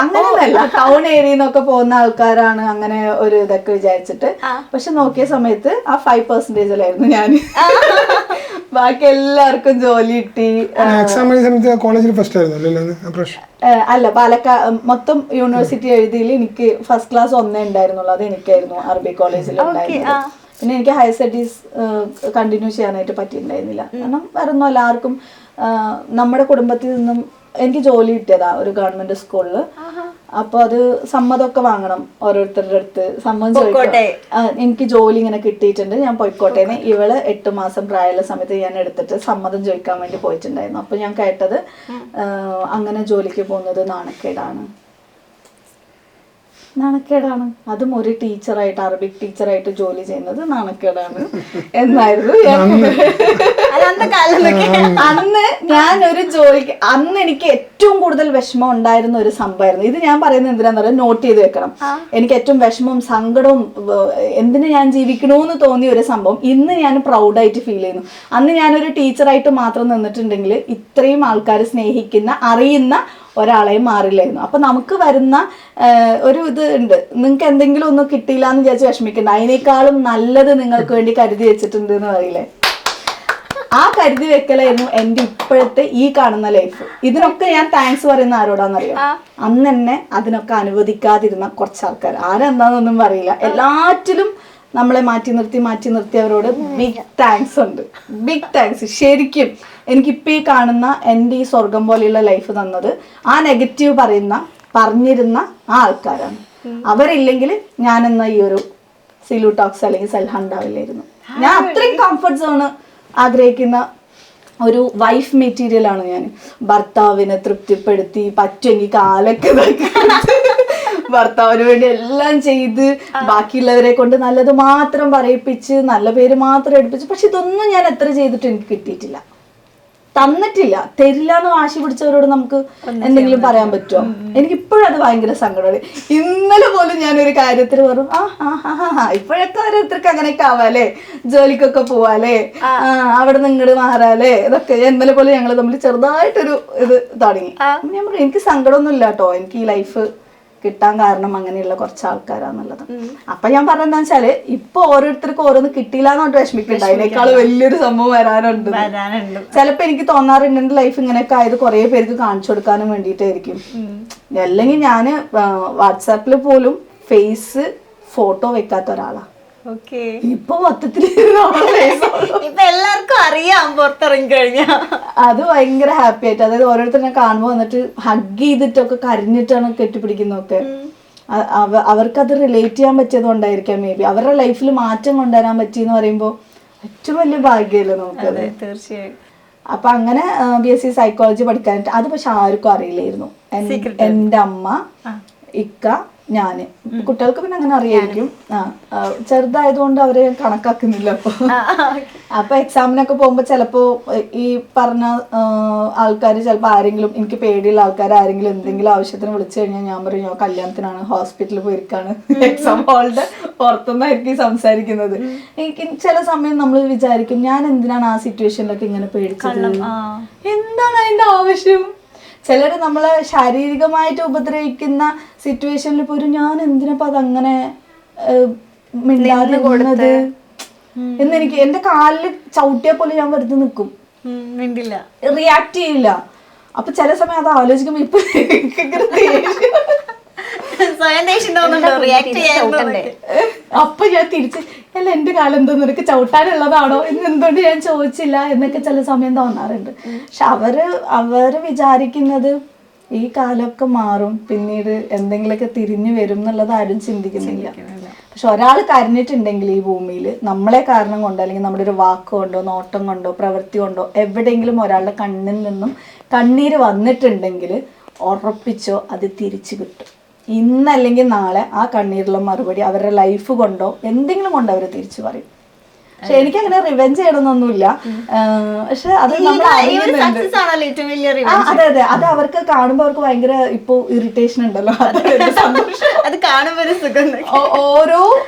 അങ്ങനെയല്ല ടൗൺ ഏരിയന്നൊക്കെ പോകുന്ന ആൾക്കാരാണ് അങ്ങനെ ഒരു ഇതൊക്കെ വിചാരിച്ചിട്ട്. പക്ഷെ നോക്കിയ സമയത്ത് ആ 5%ായിരുന്നു ഞാൻ. ബാക്കി എല്ലാവർക്കും ജോലി കിട്ടി. അല്ല, മൊത്തം യൂണിവേഴ്സിറ്റി എഴുതിയിൽ എനിക്ക് ഫസ്റ്റ് ക്ലാസ് 1 ഉണ്ടായിരുന്നുള്ളൂ. അത് എനിക്കായിരുന്നു അറബി കോളേജിൽ ഉണ്ടായിരുന്നത്. പിന്നെ എനിക്ക് ഹയർ സ്റ്റഡീസ് കണ്ടിന്യൂ ചെയ്യാനായിട്ട് പറ്റിയിട്ടുണ്ടായിരുന്നില്ല. കാരണം വേറൊന്നും എല്ലാവർക്കും നമ്മുടെ കുടുംബത്തിൽ നിന്നും എനിക്ക് ജോലി കിട്ടിയതാ ഒരു ഗവൺമെന്റ് സ്കൂളില്. അപ്പൊ അത് സമ്മതമൊക്കെ വാങ്ങണം ഓരോരുത്തരുടെ അടുത്ത്. സമ്മതം ചോദിക്കട്ടെ, എനിക്ക് ജോലി ഇങ്ങനെ കിട്ടിയിട്ടുണ്ട്, ഞാൻ പോയിക്കോട്ടേന്ന്. ഇവള് 8 മാസം പ്രായമുള്ള സമയത്ത് ഞാൻ എടുത്തിട്ട് സമ്മതം ചോദിക്കാൻ വേണ്ടി പോയിട്ടുണ്ടായിരുന്നു. അപ്പൊ ഞാൻ കേട്ടത് അങ്ങനെ ജോലിക്ക് പോകുന്നത് നാണക്കേടാണ്. നാണക്കേടാണ്. അതും ഒരു ടീച്ചറായിട്ട്, അറബിക് ടീച്ചറായിട്ട് ജോലി ചെയ്യുന്നത് നാണക്കേടാണ് എന്നായിരുന്നു അന്ന് ഞാനൊരു ജോലിക്ക്. അന്ന് എനിക്ക് ഏറ്റവും കൂടുതൽ വിഷമം ഉണ്ടായിരുന്ന ഒരു സംഭവമായിരുന്നു ഇത്. ഞാൻ പറയുന്നത് എന്തിനാന്ന് പറയുക, നോട്ട് ചെയ്ത് വെക്കണം. എനിക്ക് ഏറ്റവും വിഷമവും സങ്കടവും എന്തിനു ഞാൻ ജീവിക്കണമെന്ന് തോന്നിയ ഒരു സംഭവം ഇന്ന് ഞാൻ പ്രൗഡായിട്ട് ഫീൽ ചെയ്യുന്നു. അന്ന് ഞാനൊരു ടീച്ചറായിട്ട് മാത്രം നിന്നിട്ടുണ്ടെങ്കിൽ ഇത്രയും ആൾക്കാർ സ്നേഹിക്കുന്ന, അറിയുന്ന ഒരാളെയും മാറില്ലായിരുന്നു. അപ്പൊ നമുക്ക് വരുന്ന ഒരു ഇത് ഉണ്ട്, നിങ്ങൾക്ക് എന്തെങ്കിലും ഒന്നും കിട്ടിയില്ല എന്ന് വിചാരിച്ച് വിഷമിക്കണ്ട, അതിനേക്കാളും നല്ലത് നിങ്ങൾക്ക് വേണ്ടി കരുതി വെച്ചിട്ടുണ്ട് എന്ന് പറയില്ലേ. ആ കരുതി വെക്കലായിരുന്നു എൻ്റെ ഇപ്പോഴത്തെ ഈ കാണുന്ന ലൈഫ്. ഇതിനൊക്കെ ഞാൻ താങ്ക്സ് പറയുന്ന ആരോടാന്നറിയാം, അന്ന് എന്നെ അതിനൊക്കെ അനുവദിക്കാതിരുന്ന കുറച്ച് ആൾക്കാർ. ആരെന്താന്നൊന്നും പറയില്ല, എല്ലാറ്റിലും നമ്മളെ മാറ്റി നിർത്തി അവരോട് ബിഗ് താങ്ക്സ് ഉണ്ട്. Big thanks. ശരിക്കും എനിക്കിപ്പോൾ ഈ കാണുന്ന എൻ്റെ ഈ സ്വർഗം പോലെയുള്ള ലൈഫ് തന്നത് ആ നെഗറ്റീവ് പറഞ്ഞിരുന്ന ആ ആൾക്കാരാണ്. അവരില്ലെങ്കിൽ ഞാനെന്ന ഈ ഒരു സിലു ടോക്സ് അല്ലെങ്കിൽ സെൽഹ ഉണ്ടാവില്ലായിരുന്നു. ഞാൻ അത്രയും കംഫർട്ട് സോണ് ആഗ്രഹിക്കുന്ന ഒരു വൈഫ് മെറ്റീരിയൽ ആണ് ഞാൻ. ഭർത്താവിനെ തൃപ്തിപ്പെടുത്തി പറ്റുമെങ്കിൽ കാലൊക്കെ ഭർത്താവിന് വേണ്ടി എല്ലാം ചെയ്ത് ബാക്കിയുള്ളവരെ കൊണ്ട് നല്ലത് മാത്രം പറയിപ്പിച്ച് നല്ല പേര് മാത്രം എടുപ്പിച്ച്. പക്ഷെ ഇതൊന്നും ഞാൻ എത്ര ചെയ്തിട്ട് എനിക്ക് കിട്ടിയിട്ടില്ല, തന്നിട്ടില്ല. തരില്ല എന്ന് വാശി പിടിച്ചവരോട് നമുക്ക് എന്തെങ്കിലും പറയാൻ പറ്റുമോ? എനിക്കിപ്പോഴും അത് ഭയങ്കര സങ്കടമാണ്. ഇന്നലെ പോലും ഞാനൊരു കാര്യത്തിൽ പറഞ്ഞു, ഇപ്പോഴൊക്കെ ഓരോരുത്തർക്ക് അങ്ങനെയൊക്കെ ആവാല്ലേ, ജോലിക്കൊക്കെ പോവാല്ലേ, അവിടെ നിന്ന് ഇങ്ങോട്ട് മാറാല്ലേ, ഇതൊക്കെ. ഇന്നലെ പോലെ ഞങ്ങൾ തമ്മിൽ ചെറുതായിട്ടൊരു ഇത് തുടങ്ങി. ഞാൻ പറഞ്ഞു എനിക്ക് സങ്കടമൊന്നും ഇല്ല കേട്ടോ, എനിക്ക് ഈ ലൈഫ് കിട്ടാൻ കാരണം അങ്ങനെയുള്ള കുറച്ച് ആൾക്കാരാന്നുള്ളത്. അപ്പൊ ഞാൻ പറഞ്ഞെന്താ വെച്ചാല് ഇപ്പൊ ഓരോരുത്തർക്കും ഓരോന്ന് കിട്ടിയില്ല എന്നോട്ട് വിഷമിക്കണ്ട, അതിനേക്കാൾ വലിയൊരു സംഭവം വരാനുണ്ട്. ചിലപ്പോ എനിക്ക് തോന്നാറുണ്ട് എന്റെ ലൈഫ് ഇങ്ങനെയൊക്കെ ആയത് കുറെ പേർക്ക് കാണിച്ചു കൊടുക്കാനും വേണ്ടിയിട്ടായിരിക്കും. അല്ലെങ്കിൽ ഞാന് വാട്സാപ്പിൽ പോലും ഫേസ് ഫോട്ടോ വെക്കാത്ത ഒരാളാ. ഇപ്പൊ മൊത്തത്തില് എല്ലാവർക്കും അറിയാം പുറത്തിറങ്ങി കഴിഞ്ഞാ. അത് ഭയങ്കര ഹാപ്പി ആയിട്ട്, അതായത് ഓരോരുത്തരെ കാണുമ്പോ വന്നിട്ട് ഹഗ് ചെയ്തിട്ടൊക്കെ കരഞ്ഞിട്ടാണ് കെട്ടിപ്പിടിക്കുന്നതൊക്കെ. അവർക്കത് റിലേറ്റ് ചെയ്യാൻ പറ്റിയത് കൊണ്ടായിരിക്കാം മേ ബി. അവരുടെ ലൈഫിൽ മാറ്റം കൊണ്ടുവരാൻ പറ്റിയെന്ന് പറയുമ്പോ ഏറ്റവും വലിയ ഭാഗ്യമല്ലേ നമുക്കത്. തീർച്ചയായും. അപ്പൊ അങ്ങനെ BSc സൈക്കോളജി പഠിക്കാനായിട്ട്, അത് പക്ഷെ ആർക്കും അറിയില്ലായിരുന്നു. എൻ്റെ അമ്മ, ഇക്ക, ഞാന്. കുട്ടികൾക്ക് പിന്നെ അങ്ങനെ അറിയായിരിക്കും. ചെറുതായതുകൊണ്ട് അവരെ കണക്കാക്കുന്നില്ല. അപ്പൊ എക്സാമിനൊക്കെ പോകുമ്പോ ചിലപ്പോ ഈ പറഞ്ഞ ആൾക്കാർ ചിലപ്പോ ആരെങ്കിലും, എനിക്ക് പേടിയുള്ള ആൾക്കാർ ആരെങ്കിലും എന്തെങ്കിലും ആവശ്യത്തിന് വിളിച്ചു കഴിഞ്ഞാൽ ഞാൻ പറയും ഞാൻ കല്യാണത്തിനാണ്, ഹോസ്പിറ്റലിൽ പോയിരിക്കാണ്, എക്സാം ഹാളിന്റെ പുറത്തുനിന്നായിരിക്കും സംസാരിക്കുന്നത്. എനിക്ക് ചില സമയം നമ്മൾ വിചാരിക്കും ഞാൻ എന്തിനാണ് ആ സിറ്റുവേഷനിലൊക്കെ ഇങ്ങനെ പേടിച്ചത്, എന്താണ് അതിന്റെ ആവശ്യം. ചിലര് നമ്മളെ ശാരീരികമായിട്ട് ഉപദ്രവിക്കുന്ന സിറ്റുവേഷനിൽ പോലും ഞാൻ എന്തിനപ്പോ അതങ്ങനെ മിണ്ടാതിരുന്നത് എന്നെനിക്ക്. എന്റെ കാലില് ചവിട്ടിയ പോലെ ഞാൻ വെറുതെ നിൽക്കും, റിയാക്ട് ചെയ്യില്ല. അപ്പൊ ചില സമയം അത് ആലോചിക്കുമ്പോ ഇപ്പൊ അപ്പൊ ഞാൻ തിരിച്ച് അല്ല എന്റെ കാലം എന്തോ നിനക്ക് ചവിട്ടാനുള്ളതാണോ എന്ന് എന്തുകൊണ്ട് ഞാൻ ചോദിച്ചില്ല എന്നൊക്കെ ചില സമയം തോന്നാറുണ്ട്. പക്ഷെ അവര് വിചാരിക്കുന്നത് ഈ കാലമൊക്കെ മാറും, പിന്നീട് എന്തെങ്കിലുമൊക്കെ തിരിഞ്ഞു വരും എന്നുള്ളത് ആരും ചിന്തിക്കുന്നില്ല. പക്ഷെ ഒരാൾ കരഞ്ഞിട്ടുണ്ടെങ്കിൽ ഈ ഭൂമിയിൽ നമ്മളെ കാരണം കൊണ്ടോ അല്ലെങ്കിൽ നമ്മുടെ ഒരു വാക്ക് കൊണ്ടോ നോട്ടം കൊണ്ടോ പ്രവൃത്തി കൊണ്ടോ എവിടെയെങ്കിലും ഒരാളുടെ കണ്ണിൽ നിന്നും കണ്ണീര് വന്നിട്ടുണ്ടെങ്കിൽ ഉറപ്പിച്ചോ അത് തിരിച്ചു കിട്ടും. ഇന്നല്ലെങ്കിൽ നാളെ ആ കണ്ണീരിലുള്ള മറുപടി അവരുടെ ലൈഫ് കൊണ്ടോ എന്തെങ്കിലും കൊണ്ടോ അവർ തിരിച്ചു പറയും. പക്ഷെ എനിക്കങ്ങനെ റിവെഞ്ച് ചെയ്യണമെന്നൊന്നുമില്ല. പക്ഷെ അത് നമ്മൾ അതെ അതെ അത് അവർക്ക് കാണുമ്പോ അവർക്ക് ഭയങ്കര ഇപ്പൊ ഇറിറ്റേഷൻ ഉണ്ടല്ലോ, അത് കാണുമ്പോ ഓരോ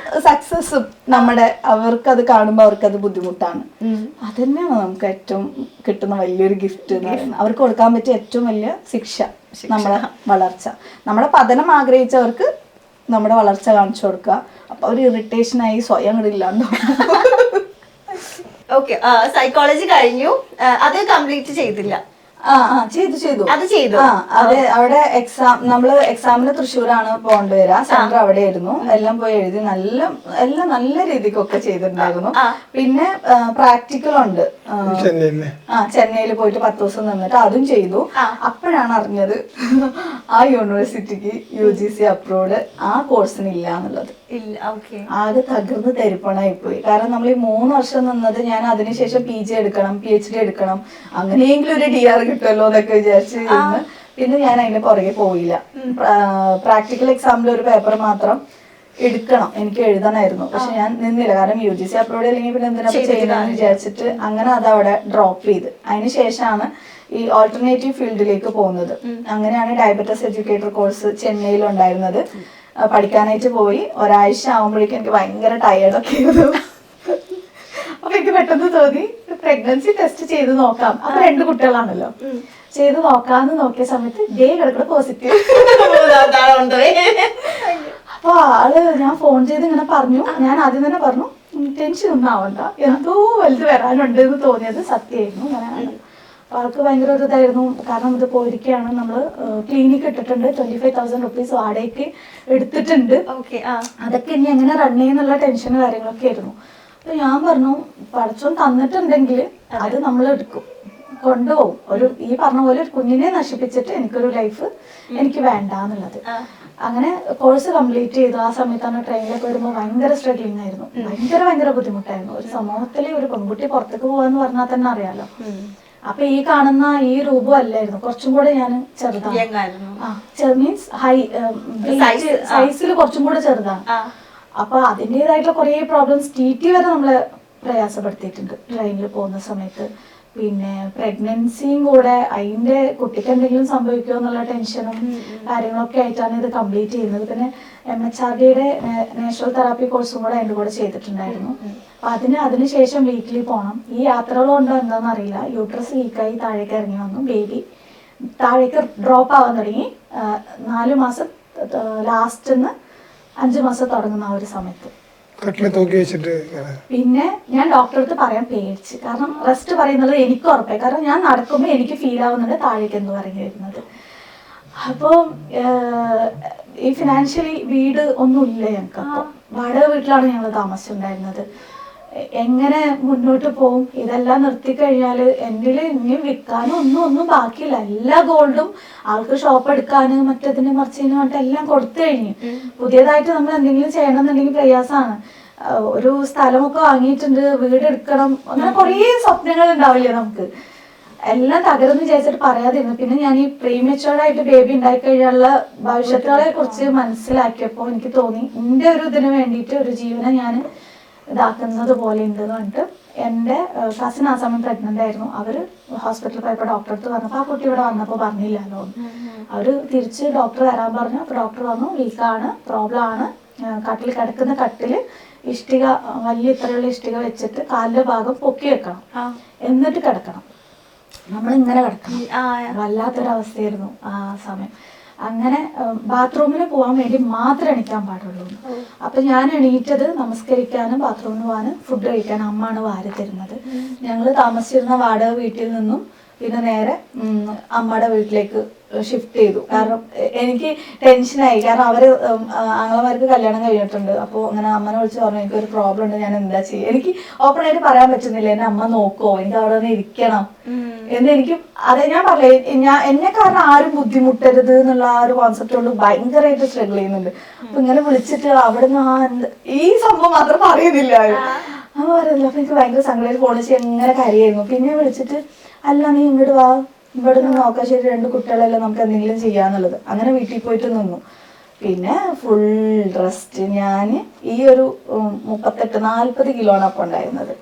സക്സസും നമ്മുടെ അവർക്ക് അത് കാണുമ്പോ അവർക്ക് അത് ബുദ്ധിമുട്ടാണ്. അതന്നെയാണ് നമുക്ക് ഏറ്റവും കിട്ടുന്ന വലിയൊരു ഗിഫ്റ്റ് എന്ന് പറയുന്നത്. അവർക്ക് കൊടുക്കാൻ പറ്റിയ ഏറ്റവും വലിയ ശിക്ഷ നമ്മളെ വളർച്ച. നമ്മുടെ പതനം ആഗ്രഹിച്ചവർക്ക് നമ്മുടെ വളർച്ച കാണിച്ചു കൊടുക്കുക. അപ്പൊ ഒരു ഇറിറ്റേഷനായി സ്വയം കൂടെ ഇല്ലാണ്ടോ. ഓക്കെ, സൈക്കോളജി കഴിഞ്ഞു, അത് കംപ്ലീറ്റ് ചെയ്തില്ല. ചെയ്തു അത് ചെയ്തു. അതെ, അവിടെ നമ്മള് എക്സാമിന് തൃശ്ശൂരാണ് പോകേണ്ടി വരിക. സെന്റർ അവിടെ ആയിരുന്നു. എല്ലാം പോയി എഴുതി എല്ലാം നല്ല രീതിക്കൊക്കെ ചെയ്തിട്ടുണ്ടായിരുന്നു. പിന്നെ പ്രാക്ടിക്കൽ ഉണ്ട്, ചെന്നൈയിൽ പോയിട്ട് 10 ദിവസം നിന്നിട്ട് അതും ചെയ്തു. അപ്പോഴാണ് അറിഞ്ഞത് ആ യൂണിവേഴ്സിറ്റിക്ക് UGC അപ്രൂവ്ഡ് ആ കോഴ്സിന് ഇല്ല എന്നുള്ളത്. ആകെ തകർന്ന് തെരിപ്പണായി പോയി. കാരണം നമ്മൾ ഈ 3 വർഷം നിന്നത് ഞാൻ അതിനുശേഷം PG എടുക്കണം, PhD എടുക്കണം, അങ്ങനെയെങ്കിലും ഒരു DR കിട്ടുമല്ലോ എന്നൊക്കെ വിചാരിച്ച് പിന്നെ ഞാൻ അതിന്റെ പുറകെ പോയില്ല. പ്രാക്ടിക്കൽ എക്സാമിൽ ഒരു പേപ്പർ മാത്രം എടുക്കണം, എനിക്ക് എഴുതണമായിരുന്നു. പക്ഷെ ഞാൻ നിന്നില്ല, കാരണം UGC അപ്ലോഡ് അല്ലെങ്കിൽ പിന്നെ എന്തിനാ ചെയ്യണമെന്ന് വിചാരിച്ചിട്ട് അങ്ങനെ അത് അവിടെ ഡ്രോപ്പ് ചെയ്ത്. അതിനുശേഷമാണ് ഈ ഓൾട്ടർനേറ്റീവ് ഫീൽഡിലേക്ക് പോകുന്നത്. അങ്ങനെയാണ് ഡയബറ്റിസ് എഡ്യൂക്കേറ്റർ കോഴ്സ് ചെന്നൈയിൽ ഉണ്ടായിരുന്നത്. പഠിക്കാനായിട്ട് പോയി. ഒരാഴ്ച ആകുമ്പോഴേക്കും എനിക്ക് ഭയങ്കര ടയേർഡൊക്കെ ആയിരുന്നു. അപ്പൊ എനിക്ക് പെട്ടെന്ന് തോന്നി പ്രഗ്നൻസി ടെസ്റ്റ് ചെയ്ത് നോക്കാം. അപ്പൊ 2 കുട്ടികളാണല്ലോ, ചെയ്ത് നോക്കാന്ന് നോക്കിയ സമയത്ത് കിടക്കുന്ന പോസിറ്റീവ്. അപ്പൊ ഞാൻ ഫോൺ ചെയ്ത് ഇങ്ങനെ പറഞ്ഞു. ഞാൻ ആദ്യം തന്നെ പറഞ്ഞു ടെൻഷൻ ഒന്നും ആവണ്ട, എന്തോ വലുത് വരാനുണ്ട് എന്ന് തോന്നിയത് സത്യമായിരുന്നു. അങ്ങനെയാണ്. അപ്പൊ ആൾക്ക് ഭയങ്കര ഒരു ഇതായിരുന്നു. കാരണം ഇത് പോയിരിക്കുകയാണ്, നമ്മള് ക്ലിനിക്ക് ഇട്ടിട്ടുണ്ട്, 25,000 rupees വാടകയ്ക്ക് എടുത്തിട്ടുണ്ട്. അതൊക്കെ ഇനി എങ്ങനെ റൺ ചെയ്യുന്നുള്ള ടെൻഷനും കാര്യങ്ങളൊക്കെ ആയിരുന്നു. അപ്പൊ ഞാൻ പറഞ്ഞു പഠിച്ചോൻ തന്നിട്ടുണ്ടെങ്കിൽ അത് നമ്മൾ എടുക്കും, കൊണ്ടുപോകും. ഈ പറഞ്ഞ പോലെ ഒരു കുഞ്ഞിനെ നശിപ്പിച്ചിട്ട് എനിക്കൊരു ലൈഫ് എനിക്ക് വേണ്ട എന്നുള്ളത്. അങ്ങനെ കോഴ്സ് കംപ്ലീറ്റ് ചെയ്തു. ആ സമയത്താണ് ട്രെയിനിലൊക്കെ വരുമ്പോൾ ഭയങ്കര സ്ട്രഗ്ലിംഗ് ആയിരുന്നു, ഭയങ്കര ബുദ്ധിമുട്ടായിരുന്നു. ഒരു സമൂഹത്തില് ഒരു പെൺകുട്ടി പുറത്തേക്ക് പോവാന്ന് പറഞ്ഞാൽ തന്നെ അറിയാലോ. അപ്പൊ ഈ കാണുന്ന ഈ രൂപം അല്ലായിരുന്നു, കുറച്ചും കൂടെ ഞാൻ ചെറുതാണ്. മീൻസ് സൈസിൽ കുറച്ചും കൂടെ ചെറുതാണ്. അപ്പൊ അതിൻ്റെതായിട്ടുള്ള കുറെ പ്രോബ്ലംസ് TT വരെ നമ്മളെ പ്രയാസപ്പെടുത്തിയിട്ടുണ്ട് ട്രെയിനിൽ പോകുന്ന സമയത്ത്. പിന്നെ പ്രഗ്നൻസിയും കൂടെ അതിന്റെ കുട്ടിക്ക് എന്തെങ്കിലും സംഭവിക്കുമോ എന്നുള്ള ടെൻഷനും കാര്യങ്ങളൊക്കെ ആയിട്ടാണ് ഇത് കംപ്ലീറ്റ് ചെയ്യുന്നത്. പിന്നെ MHRDയുടെ നാച്ചുറൽ തെറാപ്പി കോഴ്സും കൂടെ അതിൻ്റെ കൂടെ ചെയ്തിട്ടുണ്ടായിരുന്നു. അപ്പൊ അതിനുശേഷം വീക്കിലി പോകണം. ഈ യാത്രകൾ കൊണ്ടോ എന്താണെന്ന് അറിയില്ല, യൂട്രസ് ലീക്കായി താഴേക്ക് ഇറങ്ങി വന്നു. ബേബി താഴേക്ക് ഡ്രോപ്പ് ആവാൻ തുടങ്ങി. 4 മാസം ലാസ്റ്റ് 5 മാസം തുടങ്ങുന്ന ആ ഒരു സമയത്ത് പിന്നെ ഞാൻ ഡോക്ടറെ അടുത്ത് പറയാൻ പേടിച്ച്. കാരണം റെസ്റ്റ് പറയുന്നത് എനിക്ക് ഉറപ്പായി. കാരണം ഞാൻ നടക്കുമ്പോൾ എനിക്ക് ഫീൽ ആവുന്നുണ്ട് താഴേക്ക് എന്ന് പറഞ്ഞു വരുന്നത്. അപ്പോൾ ഈ ഫിനാൻഷ്യലി വീട് ഒന്നുമില്ല ഞങ്ങൾക്ക്. അപ്പോൾ വാടക വീട്ടിലാണ് ഞങ്ങൾ താമസിച്ചിട്ടുണ്ടായിരുന്നത്. എങ്ങനെ മുന്നോട്ട് പോകും? ഇതെല്ലാം നിർത്തിക്കഴിഞ്ഞാൽ എൻ്റെ ഇനി വിൽക്കാനും ഒന്നും ബാക്കിയില്ല. എല്ലാ ഗോൾഡും ആൾക്ക് ഷോപ്പ് എടുക്കാന് മറ്റേതിന് മറിച്ചതിന് പറഞ്ഞിട്ട് എല്ലാം കൊടുത്തു കഴിഞ്ഞു. പുതിയതായിട്ട് നമ്മൾ എന്തെങ്കിലും ചെയ്യണമെന്നുണ്ടെങ്കിൽ പ്രയാസമാണ്. ഒരു സ്ഥലമൊക്കെ വാങ്ങിയിട്ടുണ്ട്, വീടെടുക്കണം, അങ്ങനെ കുറേ സ്വപ്നങ്ങൾ ഉണ്ടാവില്ലേ നമുക്ക്. എല്ലാം തകർന്ന് വിചാരിച്ചിട്ട് പറയാതിരുന്നു. പിന്നെ ഞാൻ ഈ പ്രീമെച്ചുവർഡായിട്ട് ബേബി ഉണ്ടായി കഴിഞ്ഞുള്ള ഭവിഷ്യത്തുകളെ കുറിച്ച് മനസ്സിലാക്കിയപ്പോൾ എനിക്ക് തോന്നി എൻ്റെ ഒരു ഇതിന് വേണ്ടിയിട്ട് ഒരു ജീവനെ ഞാൻ ഇതാക്കുന്നത് പോലെ ഉണ്ടെന്ന് പറഞ്ഞിട്ട് എൻ്റെ കസിൻ ആ സമയം പ്രഗ്നന്റ് ആയിരുന്നു. അവര് ഹോസ്പിറ്റലിൽ പോയപ്പോൾ ഡോക്ടറെ അടുത്ത് പറഞ്ഞപ്പോൾ ആ കുട്ടി ഇവിടെ വന്നപ്പോൾ പറഞ്ഞില്ലല്ലോ. അവര് തിരിച്ച് ഡോക്ടർ വരാൻ പറഞ്ഞു. അപ്പോൾ ഡോക്ടർ പറഞ്ഞു വീക്കാണ്, പ്രോബ്ലം ആണ്. കട്ടിൽ കിടക്കുന്ന കട്ടില് ഇഷ്ടിക, വലിയ ഇത്രയുള്ള ഇഷ്ടിക വെച്ചിട്ട് കാലിന്റെ ഭാഗം പൊക്കി വെക്കണം, എന്നിട്ട് കിടക്കണം. നമ്മളിങ്ങനെ കിടക്കണം. വല്ലാത്തൊരവസ്ഥയായിരുന്നു ആ സമയം. അങ്ങനെ ബാത്റൂമിൽ പോകാൻ വേണ്ടി മാത്രം എണീക്കാൻ പാടുള്ളൂ. അപ്പൊ ഞാൻ എണീറ്റത് നമസ്കരിക്കാനും ബാത്റൂമിൽ പോകാനും ഫുഡ് കഴിക്കാനും അമ്മാണ് വാരി തരുന്നത്. ഞങ്ങൾ താമസിച്ചിരുന്ന വാടക വീട്ടിൽ നിന്നും പിന്നെ നേരെ അമ്മയുടെ വീട്ടിലേക്ക് ഷിഫ്റ്റ് ചെയ്തു. കാരണം എനിക്ക് ടെൻഷനായി. കാരണം അവര് ആങ്ങളമാർക്ക് കല്യാണം കഴിഞ്ഞിട്ടുണ്ട്. അപ്പോൾ അങ്ങനെ അമ്മനെ വിളിച്ച് പറഞ്ഞു എനിക്കൊരു പ്രോബ്ലം ഉണ്ട്, ഞാൻ എന്താ ചെയ്യുക. എനിക്ക് ഓപ്പൺ ആയിട്ട് പറയാൻ പറ്റുന്നില്ല. എന്നെ അമ്മ നോക്കുമോ, എനിക്ക് അവിടെ നിന്ന് ഇരിക്കണം എന്ന് എനിക്ക്. അതെ ഞാൻ പറഞ്ഞേ, എന്നെ കാരണം ആരും ബുദ്ധിമുട്ടരുത് എന്നുള്ള ആ ഒരു കോൺസെപ്റ്റ് കൊണ്ട് ഭയങ്കരമായിട്ട് സ്ട്രഗിൾ ചെയ്യുന്നുണ്ട്. അപ്പൊ ഇങ്ങനെ വിളിച്ചിട്ട് അവിടുന്ന് ഈ സംഭവം മാത്രം പറയുന്നില്ല. അപ്പൊ പറയുന്നില്ല. അപ്പൊ എനിക്ക് ഭയങ്കര സങ്കടമായിട്ട് ഫോൺ വെച്ച് എങ്ങനെ കാര്യമായിരുന്നു. പിന്നെ വിളിച്ചിട്ട് അല്ല നീ ഇങ്ങോട്ട് വാ, ഇവിടെ നിന്ന് നോക്കാം, ശരി 2 കുട്ടികളെല്ലാം നമുക്ക് എന്തെങ്കിലും ചെയ്യാന്നുള്ളത്. അങ്ങനെ വീട്ടിൽ പോയിട്ട് നിന്നു. പിന്നെ ഫുൾ റെസ്റ്റ്. ഞാൻ ഈ ഒരു 38-40 കിലോയാണ് അപ്പം ഉണ്ടായിരുന്നത്.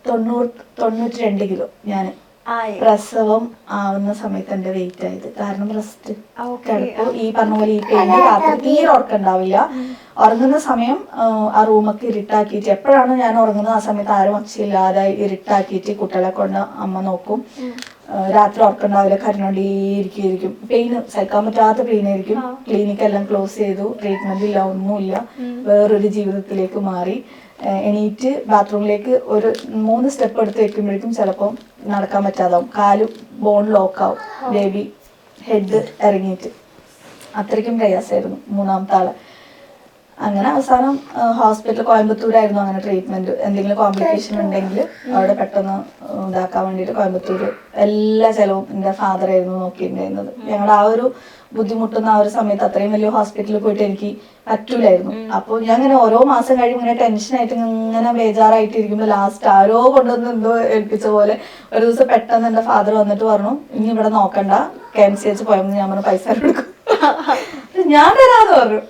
92 കിലോ ഞാൻ പ്രസവം ആവുന്ന സമയത്ത് എന്റെ വെയിറ്റ് ആയത്. കാരണം റെസ്റ്റ് കിടപ്പ്, ഈ പറഞ്ഞ പോലെ ഈ പെയിന്, രാത്രി തീരെ ഉറക്കുണ്ടാവില്ല. ഉറങ്ങുന്ന സമയം ആ റൂമൊക്കെ ഇരുട്ടാക്കിയിട്ട്, എപ്പോഴാണ് ഞാൻ ഉറങ്ങുന്നത് ആ സമയത്ത് ആരും ഒച്ചയില്ലാതെ ഇരുട്ടാക്കിയിട്ട് കുട്ടികളെ കൊണ്ട് അമ്മ നോക്കും. രാത്രി ഉറക്കുണ്ടാവില്ല, കരഞ്ഞോണ്ടേയിരിക്കും. പെയിന് സഹിക്കാൻ പറ്റാത്ത പെയിനായിരിക്കും. ക്ലിനിക്കെല്ലാം ക്ലോസ് ചെയ്തു, ട്രീറ്റ്മെന്റ് ഇല്ല, ഒന്നുമില്ല. വേറൊരു ജീവിതത്തിലേക്ക് മാറി. എണീറ്റ് ബാത്റൂമിലേക്ക് ഒരു 3 സ്റ്റെപ്പ് എടുത്ത് വെക്കുമ്പോഴേക്കും ചിലപ്പം നടക്കാൻ പറ്റാതാവും. കാല് ബോൺ ലോക്കാവും, ബേബി ഹെഡ് ഇറങ്ങിയിട്ട്. അത്രയ്ക്കും പ്രയാസമായിരുന്നു 3ാമത്തെ ആള്. അങ്ങനെ അവസാനം ഹോസ്പിറ്റൽ കോയമ്പത്തൂരായിരുന്നു അങ്ങനെ ട്രീറ്റ്മെന്റ്. എന്തെങ്കിലും കോംപ്ലിക്കേഷൻ ഉണ്ടെങ്കിൽ അവിടെ പെട്ടെന്ന് ഇതാക്കാൻ വേണ്ടിയിട്ട് കോയമ്പത്തൂർ എല്ലാ ചെലവും എൻ്റെ ഫാദർ ആയിരുന്നു നോക്കിയിട്ടുണ്ടായിരുന്നത്. ഞങ്ങളുടെ ആ ഒരു ബുദ്ധിമുട്ടുന്ന ആ ഒരു സമയത്ത് അത്രയും വലിയ ഹോസ്പിറ്റലിൽ പോയിട്ട് എനിക്ക് പറ്റൂലായിരുന്നു. അപ്പോൾ ഞാൻ ഇങ്ങനെ ഓരോ മാസം കഴിയുമ്പോൾ ഇങ്ങനെ ടെൻഷനായിട്ട് ഇങ്ങനെ ബേജാറായിട്ട് ഇരിക്കുമ്പോൾ ലാസ്റ്റ് ആരോ കൊണ്ടുവന്ന് എന്തോ ഏൽപ്പിച്ച പോലെ ഒരു ദിവസം പെട്ടെന്ന് എൻ്റെ ഫാദർ വന്നിട്ട് പറഞ്ഞു, ഇനി ഇവിടെ നോക്കണ്ട, KMCH പോയെന്ന്. ഞാൻ പറഞ്ഞു പൈസ കൊടുക്കും, ഞാൻ തരാന്ന് പറഞ്ഞു.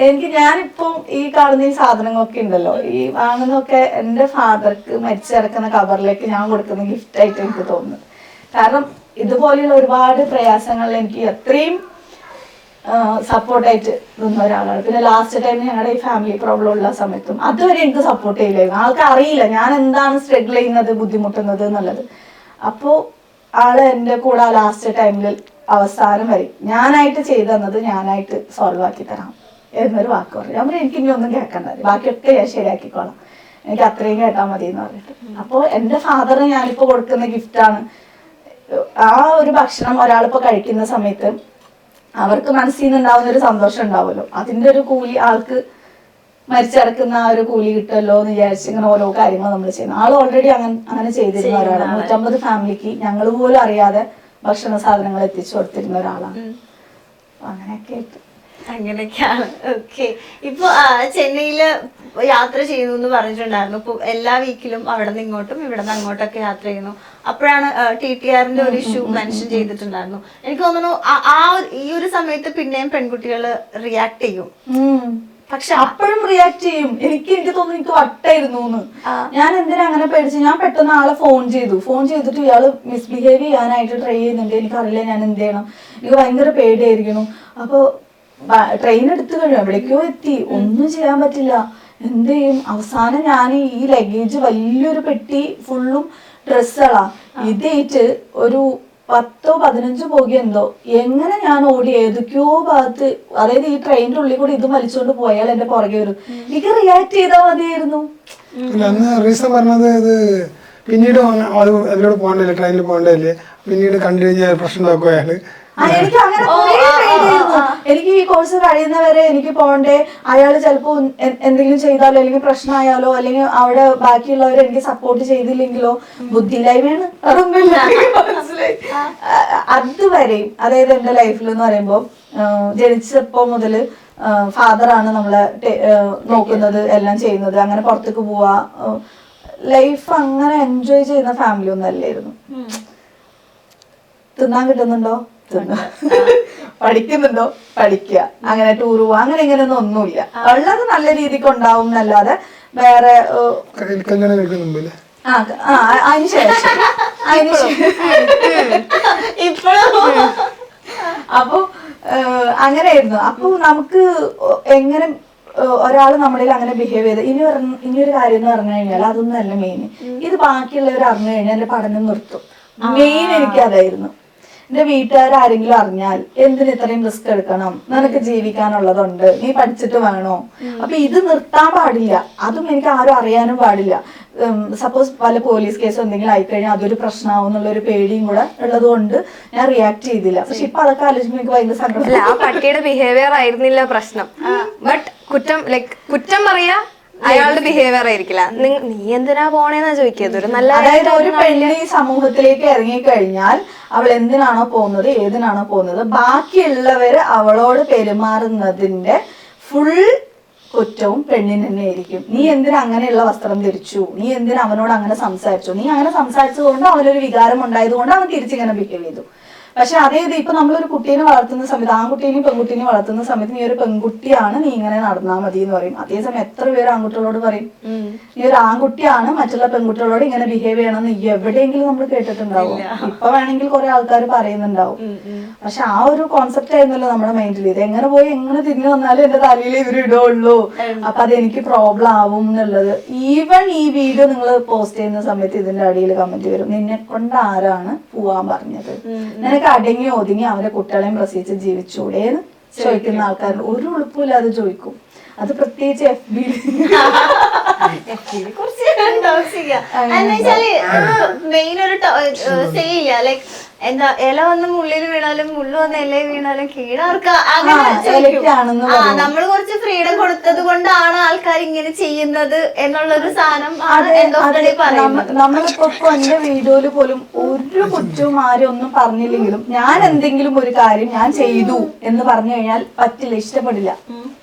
എനിക്ക് ഞാനിപ്പം ഈ കാണുന്ന ഈ സാധനങ്ങളൊക്കെ ഉണ്ടല്ലോ, ഈ വാങ്ങുന്നതൊക്കെ എൻ്റെ ഫാദർക്ക് മരിച്ചിറക്കുന്ന കവറിലേക്ക് ഞാൻ കൊടുക്കുന്ന ഗിഫ്റ്റ് ആയിട്ട് എനിക്ക് തോന്നുന്നു. കാരണം ഇതുപോലെയുള്ള ഒരുപാട് പ്രയാസങ്ങളിൽ എനിക്ക് അത്രയും സപ്പോർട്ടായിട്ട് നിന്ന ഒരാളാണ്. പിന്നെ ലാസ്റ്റ് ടൈം ഞങ്ങളുടെ ഈ ഫാമിലി പ്രോബ്ലം ഉള്ള സമയത്തും അതുവരെ എനിക്ക് സപ്പോർട്ട് ചെയ്യില്ലായിരുന്നു. ആൾക്ക് അറിയില്ല ഞാൻ എന്താണ് സ്ട്രഗിൾ ചെയ്യുന്നത്, ബുദ്ധിമുട്ടുന്നത് എന്നുള്ളത്. അപ്പോൾ ആള് എൻ്റെ കൂടെ ലാസ്റ്റ് ടൈമിൽ അവസാനം വരെ ഞാനായിട്ട് ചെയ്തു തന്നത് ഞാനായിട്ട് സോൾവ് ആക്കി തരാം എന്നൊരു വാക്ക് പറഞ്ഞു. ഞാൻ പറഞ്ഞു എനിക്ക് ഇനി ഒന്നും കേൾക്കണ്ട, ബാക്കിയൊക്കെ ഞാൻ ശരിയാക്കിക്കോളാം, എനിക്ക് അത്രയും കേട്ടാൽ മതി എന്ന് പറഞ്ഞിട്ട്. അപ്പോൾ എൻ്റെ ഫാദറിന് ഞാനിപ്പോൾ കൊടുക്കുന്ന ഗിഫ്റ്റാണ് ആ ഒരു ഭക്ഷണം. ഒരാളിപ്പോൾ കഴിക്കുന്ന സമയത്ത് അവർക്ക് മനസ്സിൽ നിന്ന് ഉണ്ടാവുന്ന ഒരു സന്തോഷം ഉണ്ടാവുമല്ലോ, അതിൻ്റെ ഒരു കൂലി ആൾക്ക് മരിച്ചടക്കുന്ന ആ ഒരു കൂലി കിട്ടുമല്ലോ എന്ന് വിചാരിച്ച് ഇങ്ങനെ ഓരോ കാര്യങ്ങൾ നമ്മൾ ചെയ്യുന്നു. ആൾ ഓൾറെഡി അങ്ങനെ ചെയ്തിരുന്ന ഒരാളാണ്. 150 ഫാമിലിക്ക് ഞങ്ങൾ പോലും അറിയാതെ ഭക്ഷണ സാധനങ്ങൾ എത്തിച്ചു കൊടുത്തിരുന്ന ഒരാളാണ്. അങ്ങനെയൊക്കെയാണ്. ഓക്കെ. ഇപ്പൊ ചെന്നൈയില് യാത്ര ചെയ്യുന്നു എന്ന് പറഞ്ഞിട്ടുണ്ടായിരുന്നു. ഇപ്പൊ എല്ലാ വീക്കിലും അവിടെ നിന്ന് ഇങ്ങോട്ടും ഇവിടെ നിന്ന് അങ്ങോട്ടൊക്കെ യാത്ര ചെയ്യുന്നു. അപ്പോഴാണ് TTRന്റെ ഒരു ഇഷ്യൂ മെൻഷൻ ചെയ്തിട്ടുണ്ടായിരുന്നു. എനിക്ക് തോന്നുന്നു ഈ ഒരു സമയത്ത് പിന്നെയും പെൺകുട്ടികൾ റിയാക്ട് ചെയ്യും. പക്ഷെ അപ്പോഴും റിയാക്ട് ചെയ്യും. എനിക്ക് തോന്നുന്നു എനിക്ക് വട്ടായിരുന്നു എന്ന്. ഞാൻ എന്തിനാ അങ്ങനെ പേടിച്ചു? ഞാൻ പെട്ടെന്ന് ആളെ ഫോൺ ചെയ്തിട്ട് ഇയാള് മിസ്ബിഹേവ് ചെയ്യാനായിട്ട് ട്രൈ ചെയ്യുന്നുണ്ട്, എനിക്കറിയില്ല ഞാൻ എന്ത് ചെയ്യണം, എനിക്ക് ഭയങ്കര പേടിയായിരിക്കുന്നു. അപ്പൊ ട്രെയിൻ എടുത്തു കഴിഞ്ഞു, എവിടേക്കോ എത്തി, ഒന്നും ചെയ്യാൻ പറ്റില്ല, എന്ത് ചെയ്യും? അവസാനം ഞാൻ ഈ ലഗേജ് വലിയൊരു പെട്ടി ഫുള്ളും ഡ്രസ്സുകളാ ഇതേറ്റ് ഒരു 10-15 പോകിയെന്തോ എങ്ങനെ ഞാൻ ഓടി ഏതൊക്കെയോ ഭാഗത്ത്, അതായത് ഈ ട്രെയിനിന്റെ ഉള്ളിൽ കൂടി ഇത് വലിച്ചോണ്ട് പോയാൽ എന്റെ പുറകെ വരും. എനിക്ക് റിയാക്ട് ചെയ്താൽ മതിയായിരുന്നു. അന്ന് റീസൺ പറഞ്ഞത് ഇത് പിന്നീട് അതിലൂടെ പോകണ്ടല്ലേ, ട്രെയിനിൽ പോകണ്ടല്ലേ, പിന്നീട് കണ്ടു കഴിഞ്ഞാൽ പ്രശ്നം നോക്കുക അയാള്. എനിക്ക് അങ്ങനെ എനിക്ക് ഈ കോഴ്സ് കഴിയുന്നവരെ എനിക്ക് പോകണ്ടേ, അയാൾ ചിലപ്പോ എന്തെങ്കിലും ചെയ്താലോ അല്ലെങ്കിൽ പ്രശ്നമായാലോ അല്ലെങ്കിൽ അവിടെ ബാക്കിയുള്ളവരെ എനിക്ക് സപ്പോർട്ട് ചെയ്തില്ലെങ്കിലോ ബുദ്ധിയില്ലായ്മയാണ്, അതൊന്നുമില്ല. മനസ്സിലായി. അതുവരെയും അതായത് എന്റെ ലൈഫിൽ എന്ന് പറയുമ്പോൾ ജനിച്ചപ്പോ മുതല് ഫാദറാണ് നമ്മളെ നോക്കുന്നത്, എല്ലാം ചെയ്യുന്നത്. അങ്ങനെ പുറത്തേക്ക് പോവാ, ലൈഫ് അങ്ങനെ എൻജോയ് ചെയ്യുന്ന ഫാമിലി ഒന്നും അല്ലായിരുന്നു. തിന്നാൻ കിട്ടുന്നുണ്ടോ പഠിക്കുന്നുണ്ടോ പഠിക്കുക, അങ്ങനെ ടൂർ പോവാ, അങ്ങനെ ഇങ്ങനെയൊന്നും ഒന്നുമില്ല. ഉള്ളത് നല്ല രീതിക്ക് ഉണ്ടാവും എന്നല്ലാതെ വേറെ അതിനുശേഷം അപ്പൊ അങ്ങനെയായിരുന്നു. അപ്പൊ നമുക്ക് എങ്ങനെ ഒരാൾ നമ്മളിൽ അങ്ങനെ ബിഹേവ് ചെയ്ത് ഇനിയൊരു കാര്യം എന്ന് പറഞ്ഞു കഴിഞ്ഞാൽ അതൊന്നും അല്ല മെയിൻ. ഇത് ബാക്കിയുള്ളവർ അറിഞ്ഞു കഴിഞ്ഞാൽ എന്റെ പഠനം നിർത്തും. മെയിൻ എനിക്ക് അതായിരുന്നു. എന്റെ വീട്ടുകാരെങ്കിലും അറിഞ്ഞാൽ എന്തിന് ഇത്രയും റിസ്ക് എടുക്കണം, നിനക്ക് ജീവിക്കാനുള്ളതുണ്ട്, നീ പഠിച്ചിട്ട് വേണോ. അപ്പൊ ഇത് നിർത്താൻ പാടില്ല, അതും എനിക്ക് ആരും അറിയാനും പാടില്ല. സപ്പോസ് പല പോലീസ് കേസോ എന്തെങ്കിലും ആയിക്കഴിഞ്ഞാൽ അതൊരു പ്രശ്നമാവും എന്നുള്ള ഒരു പേടിയും കൂടെ ഉള്ളത് കൊണ്ട് ഞാൻ റിയാക്ട് ചെയ്തില്ല. പക്ഷെ ഇപ്പൊ അതൊക്കെ ആലോചിക്കുമ്പോൾ എനിക്ക് ഭയങ്കര സങ്കടം. ആ പട്ടിയുടെ ബിഹേവിയർ ആയിരുന്നില്ല പ്രശ്നം, ബട്ട് കുറ്റം പറയാ അയാളുടെ ബിഹേവിയർ ആയിരിക്കില്ല. നീ എന്തിനാ പോണേന്നാ ചോദിക്കുക. ഒരു നല്ല, അതായത് ഒരു പെണ്ണ് ഈ സമൂഹത്തിലേക്ക് ഇറങ്ങിക്കഴിഞ്ഞാൽ അവൾ എന്തിനാണോ പോകുന്നത്, ഏതിനാണോ പോകുന്നത്, ബാക്കിയുള്ളവര് അവളോട് പെരുമാറുന്നതിന്റെ ഫുൾ കുറ്റവും പെണ്ണിന് തന്നെ ആയിരിക്കും. നീ എന്തിനാ അങ്ങനെയുള്ള വസ്ത്രം ധരിച്ചു, നീ എന്തിനാ അവനോട് അങ്ങനെ സംസാരിച്ചു, നീ അങ്ങനെ സംസാരിച്ചത് കൊണ്ട് അവനൊരു വികാരം ഉണ്ടായത് കൊണ്ട് അവൻ തിരിച്ചിങ്ങനെ ബിഹേവ് ചെയ്തു. പക്ഷെ അതേത് ഇപ്പൊ നമ്മളൊരു കുട്ടീനെ വളർത്തുന്ന സമയത്ത്, ആൺകുട്ടീനെയും പെൺകുട്ടീനെയും വളർത്തുന്ന സമയത്ത് നീ ഒരു പെൺകുട്ടിയാണ്, നീ ഇങ്ങനെ നടന്നാൽ മതി എന്ന് പറയും. അതേസമയം എത്ര പേര് ആൺകുട്ടികളോട് പറയും നീ ഒരു ആൺകുട്ടിയാണ്, മറ്റുള്ള പെൺകുട്ടികളോട് ഇങ്ങനെ ബിഹേവ് ചെയ്യണം എന്ന് എവിടെയെങ്കിലും നമ്മൾ കേട്ടിട്ടുണ്ടാവും. ഇപ്പൊ വേണമെങ്കിൽ കുറെ ആൾക്കാർ പറയുന്നുണ്ടാവും. പക്ഷെ ആ ഒരു കോൺസെപ്റ്റ് ആയിരുന്നല്ലോ നമ്മുടെ മൈൻഡിൽ. ഇത് എങ്ങനെ പോയി എങ്ങനെ തിരിഞ്ഞു വന്നാലും എന്റെ തലയിൽ ഇവര് ഇടുള്ളൂ, അപ്പൊ അതെനിക്ക് പ്രോബ്ലം ആവും എന്നുള്ളത്. ഈവൻ ഈ വീഡിയോ നിങ്ങൾ പോസ്റ്റ് ചെയ്യുന്ന സമയത്ത് ഇതിന്റെ അടിയിൽ കമന്റ് വരും, നിന്നെ കൊണ്ട് ആരാണ് പോവാൻ പറഞ്ഞത്, നിനക്ക് അടങ്ങി ഒതുങ്ങി അവന്റെ കുട്ടികളെയും പ്രസവിച്ച് ജീവിച്ചൂടേന്ന് ചോദിക്കുന്ന ആൾക്കാർ ഒരു ഉളുപ്പില്ലാതെ ചോദിക്കും. അത് പ്രത്യേകിച്ച് FB മെയിൻ ഒരു സെയില്ല ലൈക് എന്താ ഇല വന്ന് മുള്ളിന് വീണാലും മുള്ളു വന്ന് ഇല വീണാലും കീഴാർക്ക് നമ്മൾ കുറച്ച് ഫ്രീഡം കൊടുത്തത് കൊണ്ടാണ് ആൾക്കാർ ഇങ്ങനെ ചെയ്യുന്നത് എന്നുള്ളൊരു സാധനം നമ്മളിപ്പോ എന്റെ വീഡിയോയില് പോലും ഒരു കുറ്റവും ആരും ഒന്നും പറഞ്ഞില്ലെങ്കിലും ഞാൻ എന്തെങ്കിലും ഒരു കാര്യം ഞാൻ ചെയ്തു എന്ന് പറഞ്ഞു കഴിഞ്ഞാൽ പറ്റില്ല, ഇഷ്ടപ്പെടില്ല.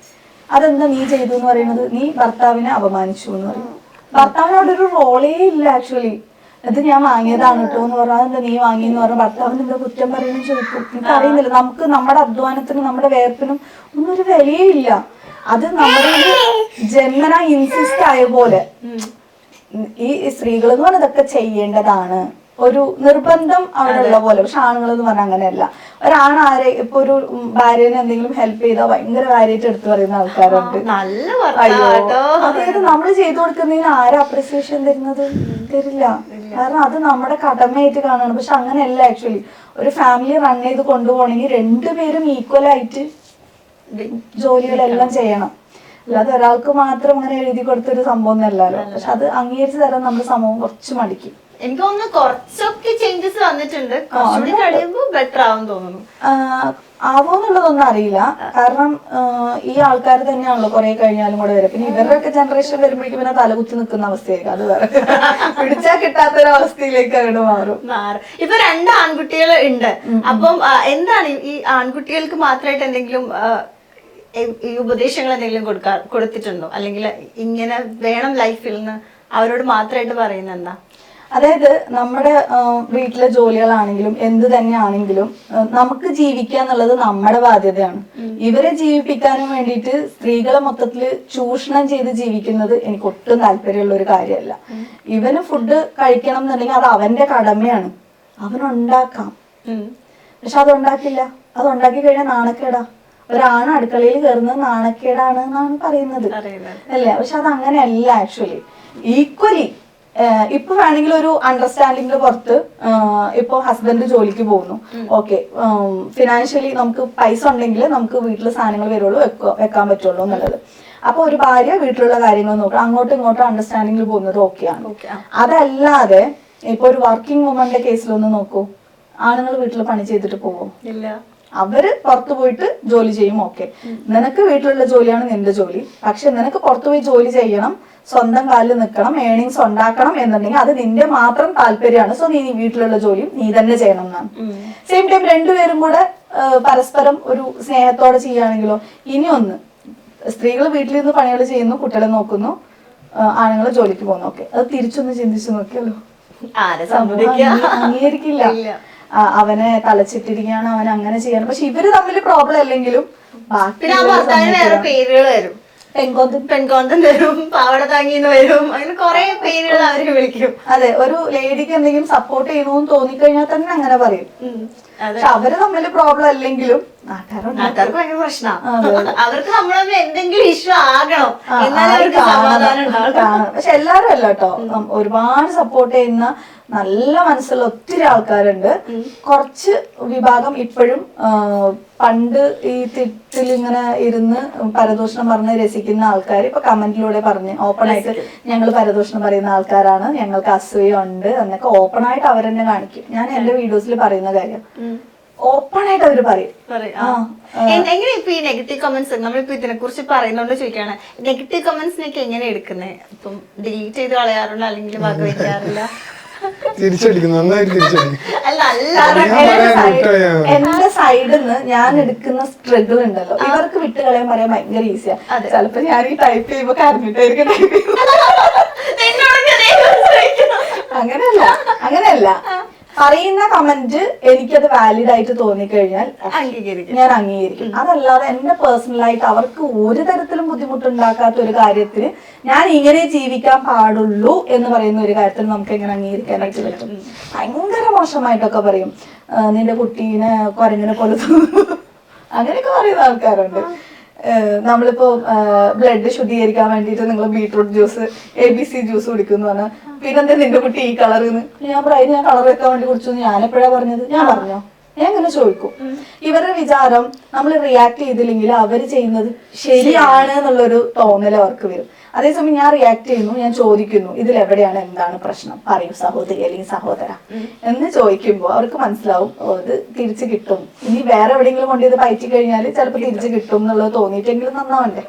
അതെന്താ നീ ചെയ്തു എന്ന് പറയുന്നത്, നീ ഭർത്താവിനെ അപമാനിച്ചു എന്ന് പറയും. ഭർത്താവിനോടൊരു റോളേ ഇല്ല ആക്ച്വലി. അത് ഞാൻ വാങ്ങിയതാണ് കേട്ടോ എന്ന് പറഞ്ഞാൽ അതെന്താ നീ വാങ്ങിയെന്ന് പറഞ്ഞാൽ ഭർത്താവിന് എന്താ കുറ്റം പറയുന്നത് ചോദിക്കും. എനിക്ക് അറിയുന്നില്ല, നമുക്ക് നമ്മുടെ അധ്വാനത്തിനും നമ്മുടെ വേർപ്പിനും ഒന്നും ഒരു വിലയില്ല. അത് നമ്മുടെ ജന്മന ഇൻസിസ്റ്റ് ആയ പോലെ ഈ സ്ത്രീകൾ എന്ന് പറഞ്ഞാൽ ഇതൊക്കെ ചെയ്യേണ്ടതാണ്, ഒരു നിർബന്ധം അവിടെയുള്ള പോലെ. പക്ഷെ ആണുങ്ങൾ എന്ന് പറഞ്ഞാൽ അങ്ങനെയല്ല. ഒരാണ് ആരെ ഇപ്പൊ ഒരു ഭാര്യനെ എന്തെങ്കിലും ഹെൽപ്പ് ചെയ്താൽ ഭയങ്കര കാര്യമായിട്ട് എടുത്തു പറയുന്ന ആൾക്കാരുണ്ട്. അയ്യോ, അതായത് നമ്മൾ ചെയ്തു കൊടുക്കുന്നതിന് ആരാ അപ്രിസിയേഷൻ തരുന്നത്? തരില്ല. കാരണം അത് നമ്മുടെ കടമയായിട്ട് കാണണം. പക്ഷെ അങ്ങനെയല്ല ആക്ച്വലി. ഒരു ഫാമിലി റൺ ചെയ്ത് കൊണ്ടുപോകണമെങ്കിൽ രണ്ടുപേരും ഈക്വൽ ആയിട്ട് ജോലികളെല്ലാം ചെയ്യണം. അല്ലാതെ ഒരാൾക്ക് മാത്രം അങ്ങനെ എഴുതി കൊടുത്തൊരു സംഭവം ഒന്നല്ലല്ലോ. പക്ഷെ അത് അംഗീകരിച്ച് തരാൻ നമ്മുടെ സമൂഹം കുറച്ച് മടിക്കും. എനിക്ക് തോന്നുന്നു കുറച്ചൊക്കെ ചേഞ്ചസ് വന്നിട്ടുണ്ട്, കുറച്ചുകൂടി കഴിയുമ്പോൾ ബെറ്റർ ആവും തോന്നുന്നു. ആവോന്നുള്ളതൊന്നും അറിയില്ല. കാരണം ഈ ആൾക്കാർ തന്നെയാണല്ലോ കുറെ കഴിഞ്ഞാലും കൂടെ വരും. പിന്നെ ഇവരുടെയൊക്കെ ജനറേഷൻ വരുമ്പോഴേക്കും പിന്നെ തലകുത്തി നിൽക്കുന്ന അവസ്ഥയായിരിക്കും. അത് വേറെ പിടിച്ചാൽ കിട്ടാത്തൊരവസ്ഥയിലേക്ക് അങ്ങോട്ട് മാറും. ഇപ്പൊ 2 ആൺകുട്ടികൾ ഉണ്ട്. അപ്പം എന്താണ് ഈ ആൺകുട്ടികൾക്ക് മാത്രമായിട്ട് എന്തെങ്കിലും ഈ ഉപദേശങ്ങൾ എന്തെങ്കിലും കൊടുത്തിട്ടുണ്ടോ? അല്ലെങ്കിൽ ഇങ്ങനെ വേണം ലൈഫിൽ നിന്ന് അവരോട് മാത്രമായിട്ട് പറയുന്നത് എന്താ? അതായത് നമ്മുടെ വീട്ടിലെ ജോലികളാണെങ്കിലും എന്ത് തന്നെ ആണെങ്കിലും നമുക്ക് ജീവിക്കുക എന്നുള്ളത് നമ്മുടെ ബാധ്യതയാണ്. ഇവരെ ജീവിപ്പിക്കാനും വേണ്ടിയിട്ട് സ്ത്രീകളെ മൊത്തത്തില് ചൂഷണം ചെയ്ത് ജീവിക്കുന്നത് എനിക്ക് ഒട്ടും താല്പര്യമുള്ള ഒരു കാര്യമല്ല. ഇവന് ഫുഡ് കഴിക്കണം എന്നുണ്ടെങ്കിൽ അത് അവന്റെ കടമയാണ്, അവനുണ്ടാക്കാം. പക്ഷെ അതുണ്ടാക്കില്ല, അതുണ്ടാക്കി കഴിഞ്ഞാൽ നാണക്കേടാ. ഒരാണ് അടുക്കളയിൽ കയറുന്നത് നാണക്കേടാണ് എന്നാണ് പറയുന്നത് അല്ലേ? പക്ഷെ അത് അങ്ങനെയല്ല ആക്ച്വലി. ഈക്വലി ഇപ്പൊ വേണമെങ്കിൽ ഒരു അണ്ടർസ്റ്റാൻഡിങ്ങിന് പുറത്ത് ഇപ്പൊ ഹസ്ബൻഡ് ജോലിക്ക് പോകുന്നു, ഓക്കെ, ഫിനാൻഷ്യലി നമുക്ക് പൈസ ഉണ്ടെങ്കിൽ നമുക്ക് വീട്ടിൽ സാധനങ്ങൾ വരുള്ളൂ, വെക്കാൻ പറ്റുള്ളൂ എന്നുള്ളത്. അപ്പൊ ഒരു ഭാര്യ വീട്ടിലുള്ള കാര്യങ്ങൾ നോക്കണം, അങ്ങോട്ടും ഇങ്ങോട്ടും അണ്ടർസ്റ്റാൻഡിങ്ങിൽ പോകുന്നത് ഓക്കെയാണ്. അതല്ലാതെ ഇപ്പൊ ഒരു വർക്കിംഗ് വുമന്റെ കേസിലൊന്ന് നോക്കൂ, ആണുങ്ങൾ വീട്ടിൽ പണി ചെയ്തിട്ട് പോവോ? ഇല്ല. അവര് പുറത്തു പോയിട്ട് ജോലി ചെയ്യും. ഓക്കെ, നിനക്ക് വീട്ടിലുള്ള ജോലിയാണ് നിന്റെ ജോലി, പക്ഷെ നിനക്ക് പുറത്തുപോയി ജോലി ചെയ്യണം, സ്വന്തം കാലിൽ നിൽക്കണം, ഏണിങ്സ് ഉണ്ടാക്കണം എന്നുണ്ടെങ്കിൽ അത് നിന്റെ മാത്രം താല്പര്യമാണ്. സോ നീ വീട്ടിലുള്ള ജോലിയും നീ തന്നെ ചെയ്യണം എന്നാണ്. സെയിം ടൈം രണ്ടുപേരും കൂടെ പരസ്പരം ഒരു സ്നേഹത്തോടെ ചെയ്യുകയാണെങ്കിലോ. ഇനി ഒന്ന്, സ്ത്രീകൾ വീട്ടിൽ നിന്ന് പണികൾ ചെയ്യുന്നു, കുട്ടികളെ നോക്കുന്നു, ആണുങ്ങൾ ജോലിക്ക് പോകുന്നു. ഓക്കെ, അത് തിരിച്ചൊന്ന് ചിന്തിച്ചു നോക്കിയല്ലോ, അംഗീകരിക്കില്ല. അവനെ തലച്ചിട്ടിരിക്കുകയാണ്, അവൻ അങ്ങനെ ചെയ്യണം. പക്ഷെ ഇവര് തമ്മിൽ പ്രോബ്ലം അല്ലെങ്കിലും പേരുകൾ വരും, പെൺകോന്തൻ വരും, പാവട താങ്ങിന്ന് വരും, അങ്ങനെ കുറെ പേരുകൾ അവര് വിളിക്കും. അതെ, ഒരു ലേഡിക്ക് എന്തെങ്കിലും സപ്പോർട്ട് ചെയ്യണമെന്ന് തോന്നിക്കഴിഞ്ഞാൽ തന്നെ അങ്ങനെ പറയും. പക്ഷെ അവര് തമ്മിൽ പ്രോബ്ലം അല്ലെങ്കിലും നാട്ടുകാർക്ക് ഭയങ്കര പ്രശ്നമാണ്. അവർക്ക് നമ്മളെ എന്തെങ്കിലും ഇഷ്യൂ ആകണം എന്നാലും അവർക്ക് സമാധാനം ഉണ്ടാവും. പക്ഷെ എല്ലാരും അല്ല കേട്ടോ, ഒരുപാട് സപ്പോർട്ട് ചെയ്യുന്ന നല്ല മനസ്സുള്ള ഒത്തിരി ആൾക്കാരുണ്ട്. കുറച്ച് വിഭാഗം ഇപ്പോഴും പണ്ട് ഈ തിട്ടിൽ ഇങ്ങനെ ഇരുന്ന് പരദൂഷണം പറഞ്ഞ് രസിക്കുന്ന ആൾക്കാർ ഇപ്പൊ കമന്റിലൂടെ പറഞ്ഞ് ഓപ്പൺ ആയിട്ട് ഞങ്ങൾ പരദൂഷണം പറയുന്ന ആൾക്കാരാണ്, ഞങ്ങൾക്ക് അസൂയുണ്ട് എന്നൊക്കെ ഓപ്പൺ ആയിട്ട് അവരെന്നെ കാണിക്കും. ഞാൻ എന്റെ വീഡിയോസിൽ പറയുന്ന കാര്യം ഓപ്പൺ ആയിട്ട് അവര് പറയും. എങ്ങനെ ഇപ്പൊ ഈ നെഗറ്റീവ് കമന്റ്സ് നമ്മളിപ്പോ ഇതിനെ കുറിച്ച് പറയുന്നോണ്ട് ചോദിക്കാണ്, നെഗറ്റീവ് കമന്റ്സിനൊക്കെ എങ്ങനെ എടുക്കുന്നത്? ഇപ്പം ഡിലീറ്റ് ചെയ്ത് കളയാറുണ്ടോ അല്ലെങ്കിൽ വകവയ്ക്കാറില്ല? തിരിച്ചടിക്കുന്നു, നന്നായി തിരിച്ചടിക്കും. എന്റെ സൈഡിൽ നിന്ന് ഞാൻ എടുക്കുന്ന സ്ട്രഗിൾ ഉണ്ടല്ലോ, ഇവർക്ക് വിട്ട് കളയാൻ പറയാൻ ഭയങ്കര ഈസിയാ. ചിലപ്പോ ഞാൻ ഈ ടൈപ്പ് ചെയ്യുമ്പോ കരഞ്ഞിട്ടായിരിക്കും ടൈപ്പ് ചെയ്യുന്നത്. അങ്ങനെയല്ല, പറയുന്ന കമന്റ് എനിക്കത് വാലിഡ് ആയിട്ട് തോന്നിക്കഴിഞ്ഞാൽ ഞാൻ അംഗീകരിക്കും. അതല്ലാതെ എന്റെ പേഴ്സണലായിട്ട് അവർക്ക് ഒരു തരത്തിലും ബുദ്ധിമുട്ടുണ്ടാക്കാത്ത ഒരു കാര്യത്തിന് ഞാൻ ഇങ്ങനെ ജീവിക്കാൻ പാടുള്ളൂ എന്ന് പറയുന്ന ഒരു കാര്യത്തിൽ നമുക്ക് എങ്ങനെ അംഗീകരിക്കാനായിട്ട് പറ്റും? ഭയങ്കര മോശമായിട്ടൊക്കെ പറയും, നിന്റെ കുട്ടീനെ കുരങ്ങനെ കൊലുത്തു, അങ്ങനെയൊക്കെ പറയുന്ന ആൾക്കാരുണ്ട്. നമ്മളിപ്പോ ബ്ലഡ് ശുദ്ധീകരിക്കാൻ വേണ്ടിയിട്ട് നിങ്ങൾ ബീട്രൂട്ട് ജ്യൂസ് ABC ജ്യൂസ് കുടിക്കുന്നു പറഞ്ഞാൽ പിന്നെന്താ നിന്റെ കുട്ടി ഈ കളറിന്ന് ഞാൻ പറയും, ഞാൻ കളർ വെക്കാൻ വേണ്ടി കുടിച്ചു. ഞാൻ എപ്പോഴാ പറഞ്ഞത്? ഞാൻ പറഞ്ഞോ? ഞാൻ ഇങ്ങനെ ചോദിക്കും. ഇവരുടെ വിചാരം നമ്മൾ റിയാക്ട് ചെയ്തില്ലെങ്കിൽ അവര് ചെയ്യുന്നത് ശരിയാണ് എന്നുള്ളൊരു തോന്നൽ അവർക്ക് വരും. അതേസമയം ഞാൻ റിയാക്ട് ചെയ്യുന്നു, ഞാൻ ചോദിക്കുന്നു ഇതിലെവിടെയാണ് എന്താണ് പ്രശ്നം, പറയൂ സഹോദരി അല്ലെങ്കിൽ സഹോദര എന്ന് ചോദിക്കുമ്പോൾ അവർക്ക് മനസ്സിലാവും ഇത് തിരിച്ചു കിട്ടും. ഇനി വേറെ എവിടെയെങ്കിലും കൊണ്ട് ഇത് പയറ്റി കഴിഞ്ഞാൽ ചിലപ്പോൾ തിരിച്ചു കിട്ടും എന്നുള്ളത് തോന്നിയിട്ടെങ്കിലും നന്നാവണ്ടേ.